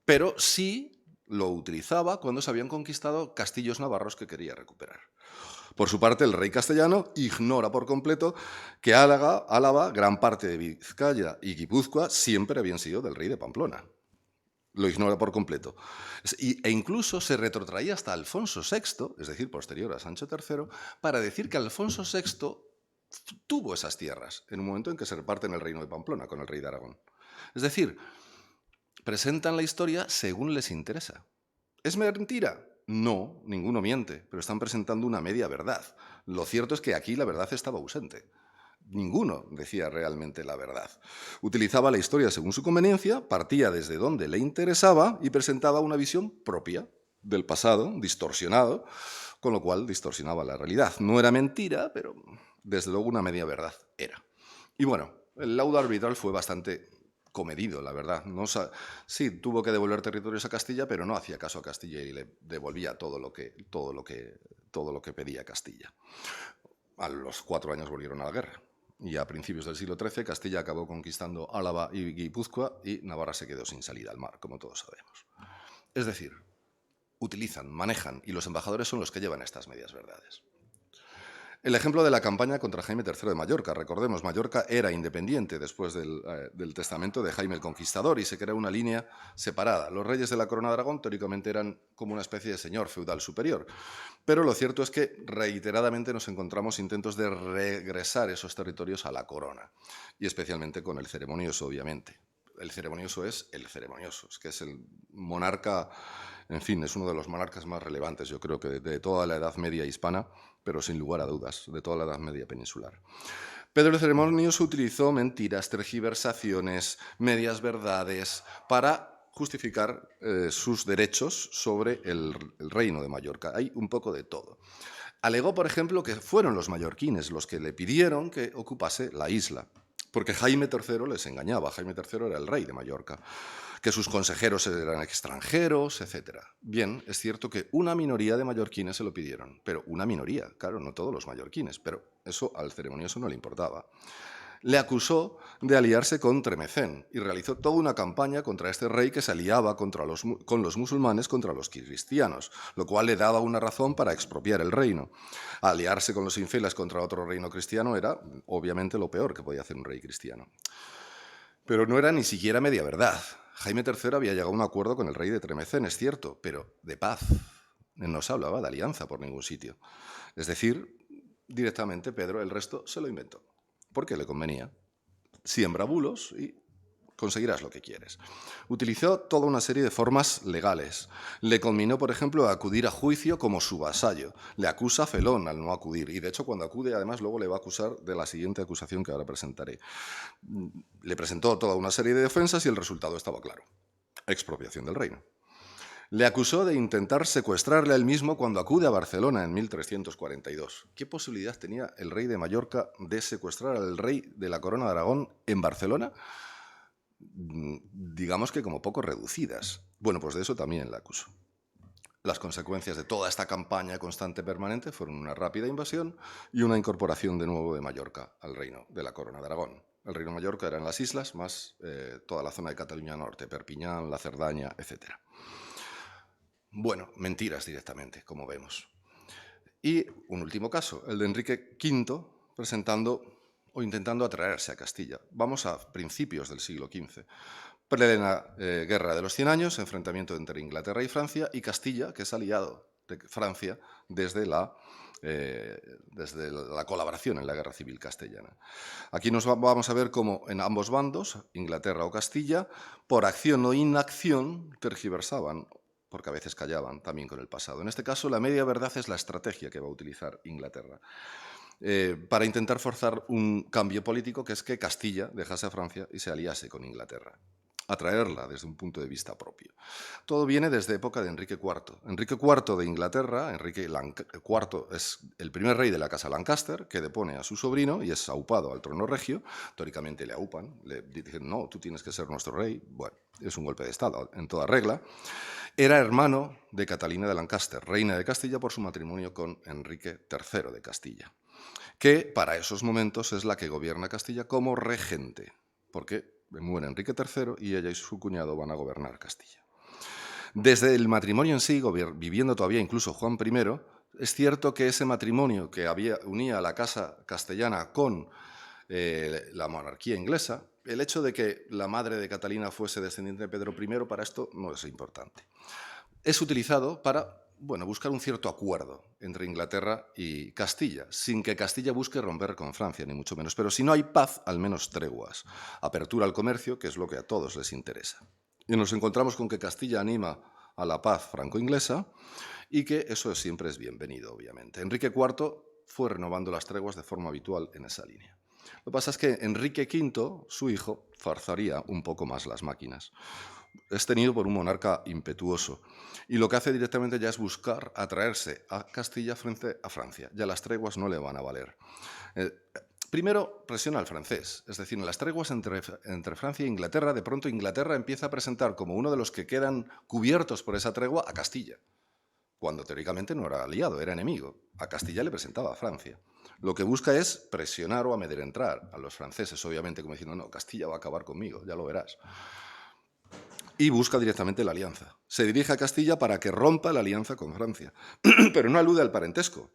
pero sí lo utilizaba cuando se habían conquistado castillos navarros que quería recuperar. Por su parte, el rey castellano ignora por completo que Álava, gran parte de Vizcaya y Guipúzcoa siempre habían sido del rey de Pamplona. Lo ignora por completo. E incluso se retrotraía hasta Alfonso VI, es decir, posterior a Sancho III, para decir que Alfonso VI tuvo esas tierras en un momento en que se reparten el reino de Pamplona con el rey de Aragón. Es decir, presentan la historia según les interesa. ¿Es mentira? No, ninguno miente, pero están presentando una media verdad. Lo cierto es que aquí la verdad estaba ausente. Ninguno decía realmente la verdad. Utilizaba la historia según su conveniencia, partía desde donde le interesaba y presentaba una visión propia del pasado, distorsionado, con lo cual distorsionaba la realidad. No era mentira, pero desde luego una media verdad era. Y bueno, el laudo arbitral fue bastante comedido, la verdad. Sí, tuvo que devolver territorios a Castilla, pero no hacía caso a Castilla y le devolvía todo lo que pedía Castilla. A los 4 años volvieron a la guerra. Y a principios del siglo XIII, Castilla acabó conquistando Álava y Guipúzcoa y Navarra se quedó sin salida al mar, como todos sabemos. Es decir, utilizan, manejan, y los embajadores son los que llevan estas medias verdades. El ejemplo de la campaña contra Jaime III de Mallorca. Recordemos, Mallorca era independiente después del testamento de Jaime el Conquistador y se crea una línea separada. Los reyes de la Corona de Aragón teóricamente eran como una especie de señor feudal superior. Pero lo cierto es que reiteradamente nos encontramos intentos de regresar esos territorios a la corona, y especialmente con el ceremonioso, obviamente. El ceremonioso es el ceremonioso, es que es el monarca, en fin, es uno de los monarcas más relevantes, yo creo que de toda la Edad Media hispana, pero sin lugar a dudas, de toda la Edad Media peninsular. Pedro el Ceremonioso utilizó mentiras, tergiversaciones, medias verdades para justificar sus derechos sobre el reino de Mallorca. Hay un poco de todo. Alegó, por ejemplo, que fueron los mallorquines los que le pidieron que ocupase la isla, porque Jaime III les engañaba. Jaime III era el rey de Mallorca, que sus consejeros eran extranjeros, etc. Bien, es cierto que una minoría de mallorquines se lo pidieron, pero una minoría, claro, no todos los mallorquines, pero eso al ceremonioso no le importaba. Le acusó de aliarse con Tremecén y realizó toda una campaña contra este rey que se aliaba con los musulmanes contra los cristianos, lo cual le daba una razón para expropiar el reino. Aliarse con los infieles contra otro reino cristiano era, obviamente, lo peor que podía hacer un rey cristiano. Pero no era ni siquiera media verdad. Jaime III había llegado a un acuerdo con el rey de Tremecén, es cierto, pero de paz. No se hablaba de alianza por ningún sitio. Es decir, directamente Pedro el resto se lo inventó, porque le convenía. Siembra bulos y conseguirás lo que quieres. Utilizó toda una serie de formas legales. Le conminó, por ejemplo, a acudir a juicio como su vasallo. Le acusa felón al no acudir. Y de hecho, cuando acude, además, luego le va a acusar de la siguiente acusación que ahora presentaré. Le presentó toda una serie de defensas y el resultado estaba claro. Expropiación del reino. Le acusó de intentar secuestrarle a él mismo cuando acude a Barcelona en 1342. ¿Qué posibilidad tenía el rey de Mallorca de secuestrar al rey de la Corona de Aragón en Barcelona? Digamos que como poco reducidas. Bueno, pues de eso también le acusó. Las consecuencias de toda esta campaña constante permanente fueron una rápida invasión y una incorporación de nuevo de Mallorca al reino de la Corona de Aragón. El reino de Mallorca eran las islas, más toda la zona de Cataluña Norte, Perpiñán, la Cerdaña, etc. Bueno, mentiras directamente, como vemos. Y un último caso, el de Enrique V, presentando o intentando atraerse a Castilla. Vamos a principios del siglo XV. Plena Guerra de los 100 Años, enfrentamiento entre Inglaterra y Francia, y Castilla, que es aliado de Francia desde la colaboración en la Guerra Civil Castellana. Aquí vamos a ver cómo en ambos bandos, Inglaterra o Castilla, por acción o inacción, tergiversaban porque a veces callaban también con el pasado. En este caso, la media verdad es la estrategia que va a utilizar Inglaterra para intentar forzar un cambio político, que es que Castilla dejase a Francia y se aliase con Inglaterra, atraerla desde un punto de vista propio. Todo viene desde época de Enrique IV. Enrique IV de Inglaterra, Enrique IV es el primer rey de la casa Lancaster, que depone a su sobrino y es aupado al trono regio. Teóricamente le aupan, le dicen, no, tú tienes que ser nuestro rey. Bueno, es un golpe de Estado en toda regla. Era hermano de Catalina de Lancaster, reina de Castilla, por su matrimonio con Enrique III de Castilla, que para esos momentos es la que gobierna Castilla como regente, porque muere Enrique III y ella y su cuñado van a gobernar Castilla. Desde el matrimonio en sí, viviendo todavía incluso Juan I, es cierto que ese matrimonio que unía a la casa castellana con la monarquía inglesa, el hecho de que la madre de Catalina fuese descendiente de Pedro I, para esto no es importante. Es utilizado para buscar un cierto acuerdo entre Inglaterra y Castilla, sin que Castilla busque romper con Francia, ni mucho menos. Pero si no hay paz, al menos treguas. Apertura al comercio, que es lo que a todos les interesa. Y nos encontramos con que Castilla anima a la paz franco-inglesa y que eso siempre es bienvenido, obviamente. Enrique IV fue renovando las treguas de forma habitual en esa línea. Lo que pasa es que Enrique V, su hijo, forzaría un poco más las máquinas. Es tenido por un monarca impetuoso y lo que hace directamente ya es buscar atraerse a Castilla frente a Francia. Ya las treguas no le van a valer. Primero presiona al francés, es decir, en las treguas entre Francia e Inglaterra, de pronto Inglaterra empieza a presentar como uno de los que quedan cubiertos por esa tregua a Castilla, cuando teóricamente no era aliado, era enemigo. A Castilla le presentaba a Francia. Lo que busca es presionar o amedrentar a los franceses, obviamente, como diciendo, no, Castilla va a acabar conmigo, ya lo verás. Y busca directamente la alianza. Se dirige a Castilla para que rompa la alianza con Francia, pero no alude al parentesco.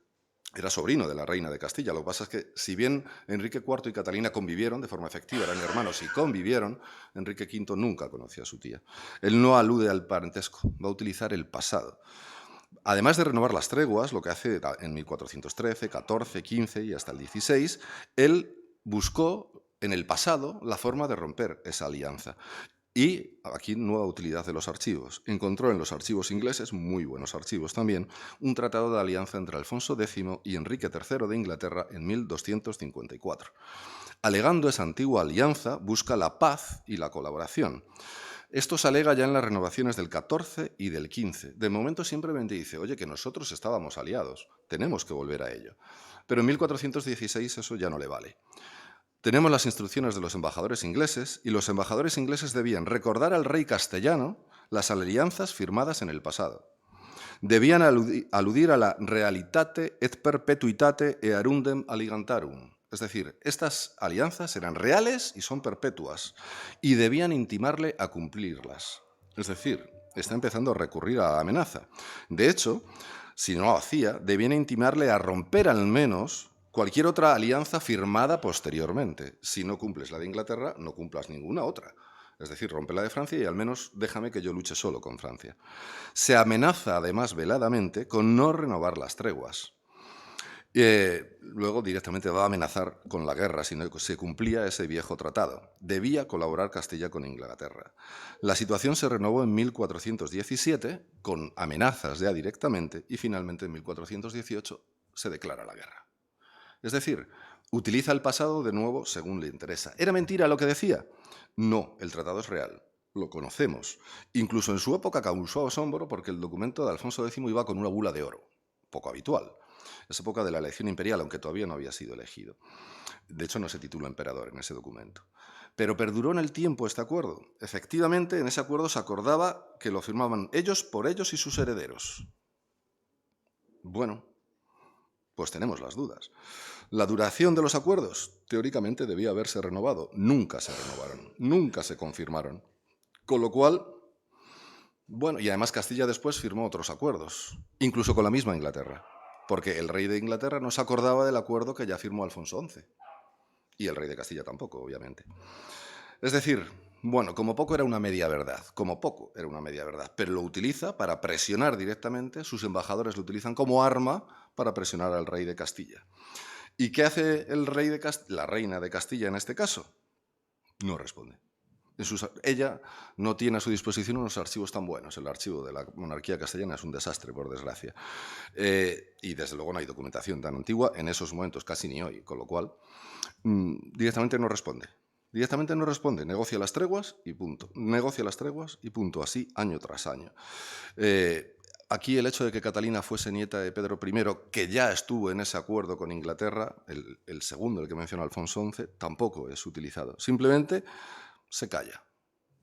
Era sobrino de la reina de Castilla. Lo que pasa es que, si bien Enrique IV y Catalina convivieron de forma efectiva, eran hermanos y convivieron, Enrique V nunca conoció a su tía. Él no alude al parentesco, va a utilizar el pasado. Además de renovar las treguas, lo que hace en 1413, 14, 15 y hasta el 16, él buscó en el pasado la forma de romper esa alianza. Y aquí nueva utilidad de los archivos. Encontró en los archivos ingleses, muy buenos archivos también, un tratado de alianza entre Alfonso X y Enrique III de Inglaterra en 1254. Alegando esa antigua alianza, busca la paz y la colaboración. Esto se alega ya en las renovaciones del 14 y del 15. De momento simplemente dice, oye, que nosotros estábamos aliados, tenemos que volver a ello. Pero en 1416 eso ya no le vale. Tenemos las instrucciones de los embajadores ingleses y los embajadores ingleses debían recordar al rey castellano las alianzas firmadas en el pasado. Debían aludir a la realitate et perpetuitate earundem aligantarum. Es decir, estas alianzas eran reales y son perpetuas y debían intimarle a cumplirlas. Es decir, está empezando a recurrir a la amenaza. De hecho, si no lo hacía, debían intimarle a romper al menos cualquier otra alianza firmada posteriormente. Si no cumples la de Inglaterra, no cumplas ninguna otra. Es decir, rompe la de Francia y al menos déjame que yo luche solo con Francia. Se amenaza además veladamente con no renovar las treguas. Luego directamente va a amenazar con la guerra si no se cumplía ese viejo tratado. Debía colaborar Castilla con Inglaterra. La situación se renovó en 1417 con amenazas ya directamente y finalmente en 1418 se declara la guerra. Es decir, utiliza el pasado de nuevo según le interesa. ¿Era mentira lo que decía? No, el tratado es real, lo conocemos. Incluso en su época causó asombro porque el documento de Alfonso X iba con una bula de oro, poco habitual. Es época de la elección imperial, aunque todavía no había sido elegido. De hecho, no se tituló emperador en ese documento. Pero perduró en el tiempo este acuerdo. Efectivamente, en ese acuerdo se acordaba que lo firmaban ellos por ellos y sus herederos. Bueno, pues tenemos las dudas. La duración de los acuerdos, teóricamente, debía haberse renovado. Nunca se renovaron, nunca se confirmaron. Con lo cual, y además Castilla después firmó otros acuerdos, incluso con la misma Inglaterra, porque el rey de Inglaterra no se acordaba del acuerdo que ya firmó Alfonso XI. Y el rey de Castilla tampoco, obviamente. Es decir, como poco era una media verdad, pero lo utiliza para presionar directamente, sus embajadores lo utilizan como arma para presionar al rey de Castilla. ¿Y qué hace la reina de Castilla en este caso? No responde. Ella no tiene a su disposición unos archivos tan buenos. El archivo de la monarquía castellana es un desastre, por desgracia. Y desde luego no hay documentación tan antigua en esos momentos, casi ni hoy, con lo cual directamente no responde. Directamente no responde, negocia las treguas y punto. Negocia las treguas y punto, así año tras año. Aquí el hecho de que Catalina fuese nieta de Pedro I, que ya estuvo en ese acuerdo con Inglaterra, el segundo, el que menciona Alfonso XI, tampoco es utilizado. Simplemente se calla,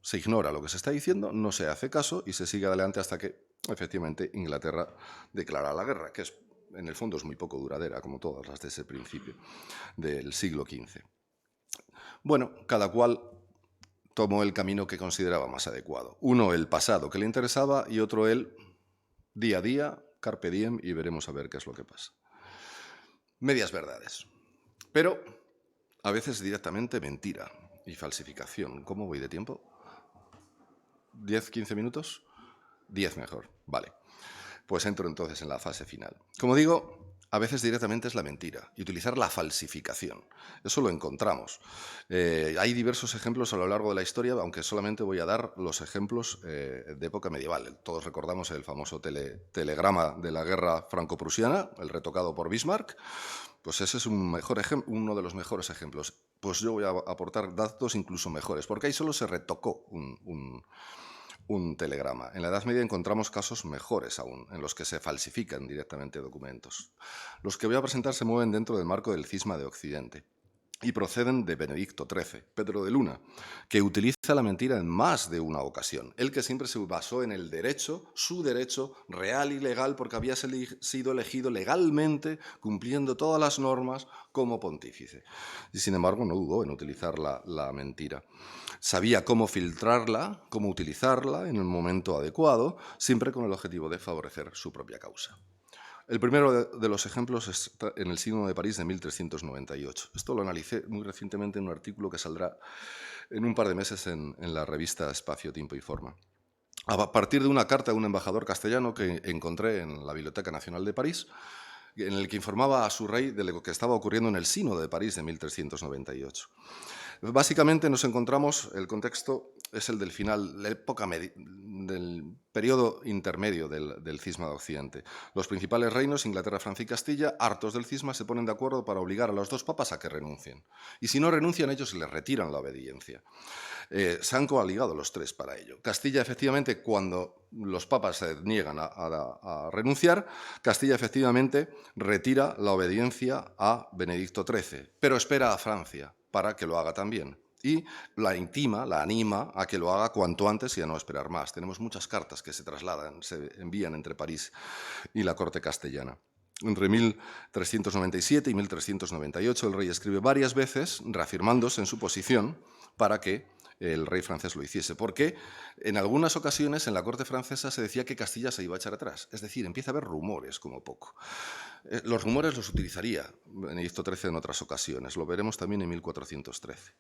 se ignora lo que se está diciendo, no se hace caso y se sigue adelante hasta que efectivamente Inglaterra declara la guerra, que en el fondo es muy poco duradera, como todas las de ese principio del siglo XV. Bueno, cada cual tomó el camino que consideraba más adecuado. Uno el pasado que le interesaba y otro el día a día, carpe diem, y veremos a ver qué es lo que pasa. Medias verdades. Pero a veces directamente mentira y falsificación. ¿Cómo voy de tiempo? ¿10, 15 minutos? 10 mejor, vale. Pues entro entonces en la fase final. Como digo, a veces directamente es la mentira y utilizar la falsificación. Eso lo encontramos. Hay diversos ejemplos a lo largo de la historia, aunque solamente voy a dar los ejemplos de época medieval. Todos recordamos el famoso telegrama de la guerra franco-prusiana, el retocado por Bismarck. Pues ese es uno de los mejores ejemplos. Pues yo voy a aportar datos incluso mejores, porque ahí solo se retocó un telegrama. En la Edad Media encontramos casos mejores aún, en los que se falsifican directamente documentos. Los que voy a presentar se mueven dentro del marco del Cisma de Occidente y proceden de Benedicto XIII, Pedro de Luna, que utiliza la mentira en más de una ocasión. Él que siempre se basó en el derecho, su derecho real y legal, porque había sido elegido legalmente, cumpliendo todas las normas, como pontífice. Y sin embargo no dudó en utilizar la mentira. Sabía cómo filtrarla, cómo utilizarla en el momento adecuado, siempre con el objetivo de favorecer su propia causa. El primero de los ejemplos está en el Sínodo de París de 1398. Esto lo analicé muy recientemente en un artículo que saldrá en un par de meses en la revista Espacio, Tiempo y Forma. A partir de una carta de un embajador castellano que encontré en la Biblioteca Nacional de París, en el que informaba a su rey de lo que estaba ocurriendo en el Sínodo de París de 1398. Básicamente nos encontramos, el contexto es el del final, la época del periodo intermedio del Cisma de Occidente. Los principales reinos, Inglaterra, Francia y Castilla, hartos del cisma, se ponen de acuerdo para obligar a los dos papas a que renuncien. Y si no renuncian, ellos les retiran la obediencia. Se han coaligado los tres para ello. Castilla, efectivamente, cuando los papas se niegan a renunciar, Castilla, efectivamente, retira la obediencia a Benedicto XIII, pero espera a Francia para que lo haga también. Y la intima, la anima a que lo haga cuanto antes y a no esperar más. Tenemos muchas cartas que se trasladan, se envían entre París y la corte castellana. Entre 1397 y 1398 el rey escribe varias veces reafirmándose en su posición para que el rey francés lo hiciese, porque en algunas ocasiones en la corte francesa se decía que Castilla se iba a echar atrás, es decir, empieza a haber rumores como poco. Los rumores los utilizaría Benedicto XIII en otras ocasiones, lo veremos también en 1413.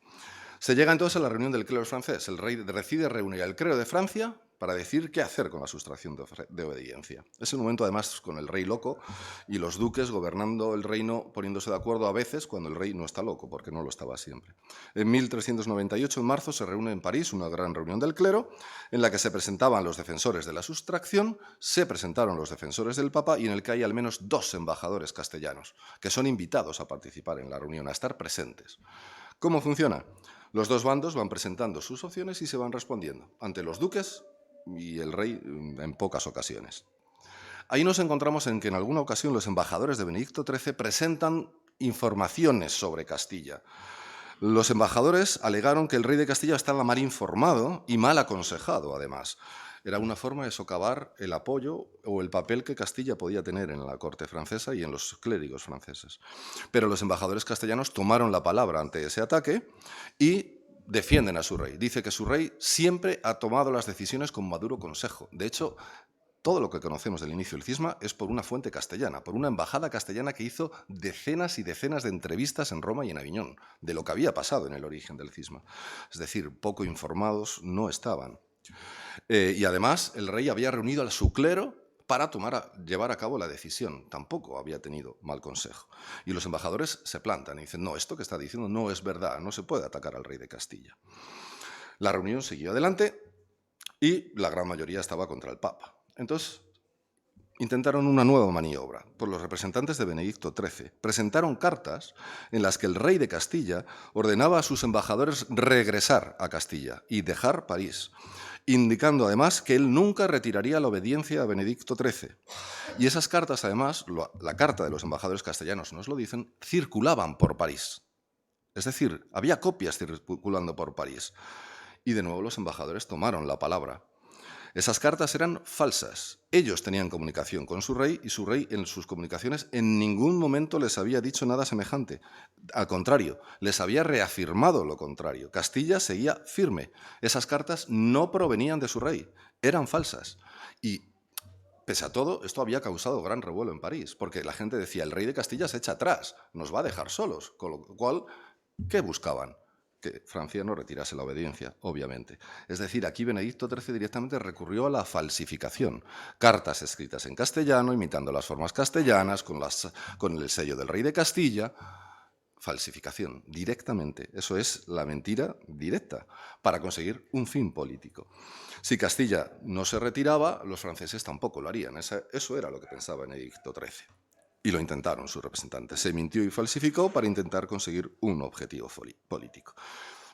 Se llega entonces a la reunión del clero francés. El rey decide reunir al clero de Francia para decir qué hacer con la sustracción de obediencia. Es el momento, además, con el rey loco y los duques gobernando el reino, poniéndose de acuerdo a veces cuando el rey no está loco, porque no lo estaba siempre. En 1398, en marzo, se reúne en París una gran reunión del clero en la que se presentaban los defensores de la sustracción, se presentaron los defensores del Papa y en el que hay al menos 2 embajadores castellanos que son invitados a participar en la reunión, a estar presentes. ¿Cómo funciona? Los dos bandos van presentando sus opciones y se van respondiendo ante los duques y el rey en pocas ocasiones. Ahí nos encontramos en que en alguna ocasión los embajadores de Benedicto XIII presentan informaciones sobre Castilla. Los embajadores alegaron que el rey de Castilla estaba mal informado y mal aconsejado, además. Era una forma de socavar el apoyo o el papel que Castilla podía tener en la corte francesa y en los clérigos franceses. Pero los embajadores castellanos tomaron la palabra ante ese ataque y defienden a su rey. Dice que su rey siempre ha tomado las decisiones con maduro consejo. De hecho, todo lo que conocemos del inicio del cisma es por una fuente castellana, por una embajada castellana que hizo decenas y decenas de entrevistas en Roma y en Aviñón, de lo que había pasado en el origen del cisma. Es decir, poco informados no estaban. Y además el rey había reunido a su clero para llevar a cabo la decisión. Tampoco había tenido mal consejo. Y los embajadores se plantan y dicen, no, esto que está diciendo no es verdad, no se puede atacar al rey de Castilla. La reunión siguió adelante y la gran mayoría estaba contra el Papa. Entonces, intentaron una nueva maniobra. Por los representantes de Benedicto XIII presentaron cartas en las que el rey de Castilla ordenaba a sus embajadores regresar a Castilla y dejar París, indicando además que él nunca retiraría la obediencia a Benedicto XIII. Y esas cartas, además, la carta de los embajadores castellanos nos lo dicen, circulaban por París. Es decir, había copias circulando por París. Y de nuevo los embajadores tomaron la palabra. Esas cartas eran falsas. Ellos tenían comunicación con su rey y su rey en sus comunicaciones en ningún momento les había dicho nada semejante. Al contrario, les había reafirmado lo contrario. Castilla seguía firme. Esas cartas no provenían de su rey, eran falsas. Y pese a todo, esto había causado gran revuelo en París, porque la gente decía, el rey de Castilla se echa atrás, nos va a dejar solos. Con lo cual, ¿qué buscaban? Que Francia no retirase la obediencia, obviamente. Es decir, aquí Benedicto XIII directamente recurrió a la falsificación. Cartas escritas en castellano, imitando las formas castellanas, con el sello del rey de Castilla. Falsificación, directamente. Eso es la mentira directa, para conseguir un fin político. Si Castilla no se retiraba, los franceses tampoco lo harían. Eso era lo que pensaba Benedicto XIII. Y lo intentaron sus representantes. Se mintió y falsificó para intentar conseguir un objetivo político.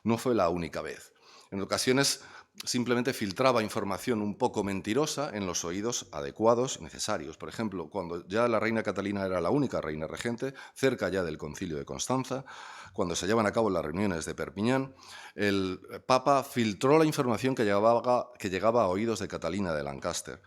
No fue la única vez. En ocasiones simplemente filtraba información un poco mentirosa en los oídos adecuados, necesarios. Por ejemplo, cuando ya la reina Catalina era la única reina regente, cerca ya del Concilio de Constanza, cuando se llevan a cabo las reuniones de Perpiñán, el Papa filtró la información que llegaba a oídos de Catalina de Lancaster.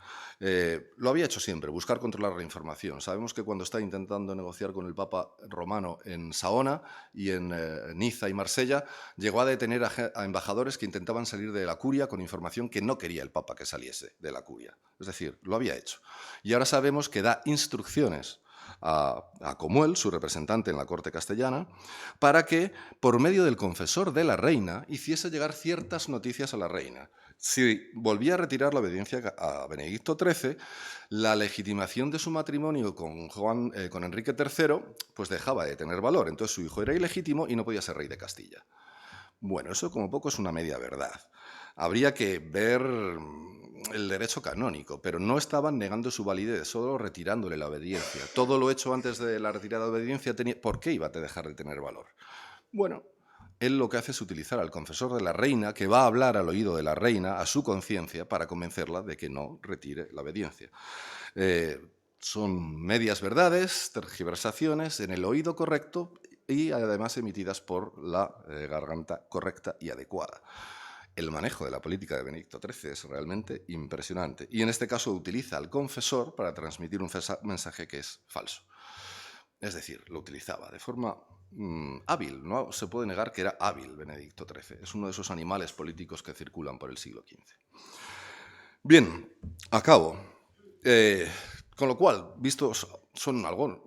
Lo había hecho siempre, buscar controlar la información. Sabemos que cuando está intentando negociar con el Papa romano en Saona y en Niza y Marsella, llegó a detener a embajadores que intentaban salir de la curia con información que no quería el Papa que saliese de la curia. Es decir, lo había hecho. Y ahora sabemos que da instrucciones a Comuel, su representante en la corte castellana, para que, por medio del confesor de la reina, hiciese llegar ciertas noticias a la reina. Si volvía a retirar la obediencia a Benedicto XIII, la legitimación de su matrimonio con Enrique III pues dejaba de tener valor. Entonces su hijo era ilegítimo y no podía ser rey de Castilla. Bueno, eso como poco es una media verdad. Habría que ver el derecho canónico, pero no estaban negando su validez, solo retirándole la obediencia. Todo lo hecho antes de la retirada de obediencia, ¿por qué iba a dejar de tener valor? Bueno, él lo que hace es utilizar al confesor de la reina, que va a hablar al oído de la reina, a su conciencia, para convencerla de que no retire la obediencia. Son medias verdades, tergiversaciones en el oído correcto y además emitidas por la garganta correcta y adecuada. El manejo de la política de Benedicto XIII es realmente impresionante y en este caso utiliza al confesor para transmitir un mensaje que es falso. Es decir, lo utilizaba de forma hábil, no se puede negar que era hábil Benedicto XIII. Es uno de esos animales políticos que circulan por el siglo XV. Bien, acabo. Con lo cual, vistos son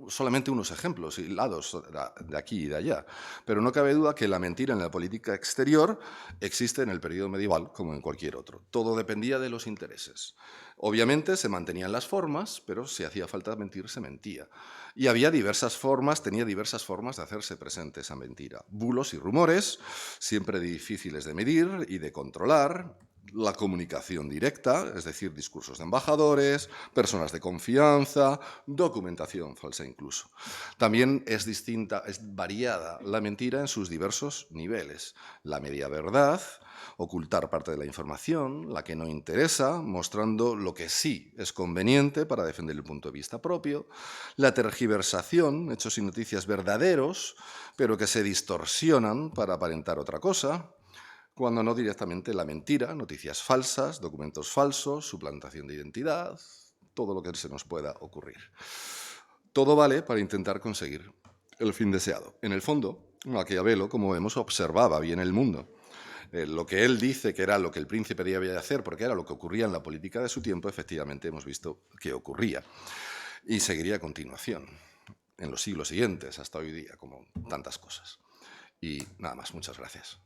solamente unos ejemplos hilados de aquí y de allá, pero no cabe duda que la mentira en la política exterior existe en el periodo medieval como en cualquier otro. Todo dependía de los intereses. Obviamente se mantenían las formas, pero si hacía falta mentir, se mentía. Y tenía diversas formas de hacerse presente esa mentira. Bulos y rumores, siempre difíciles de medir y de controlar. La comunicación directa, es decir, discursos de embajadores, personas de confianza, documentación falsa incluso. También es variada la mentira en sus diversos niveles. La media verdad, ocultar parte de la información, la que no interesa, mostrando lo que sí es conveniente para defender el punto de vista propio. La tergiversación, hechos y noticias verdaderos, pero que se distorsionan para aparentar otra cosa. Cuando no directamente la mentira, noticias falsas, documentos falsos, suplantación de identidad, todo lo que se nos pueda ocurrir. Todo vale para intentar conseguir el fin deseado. En el fondo, Maquiavelo, como vemos, observaba bien el mundo. Lo que él dice que era lo que el príncipe debía hacer, porque era lo que ocurría en la política de su tiempo, efectivamente hemos visto que ocurría. Y seguiría a continuación, en los siglos siguientes, hasta hoy día, como tantas cosas. Y nada más, muchas gracias.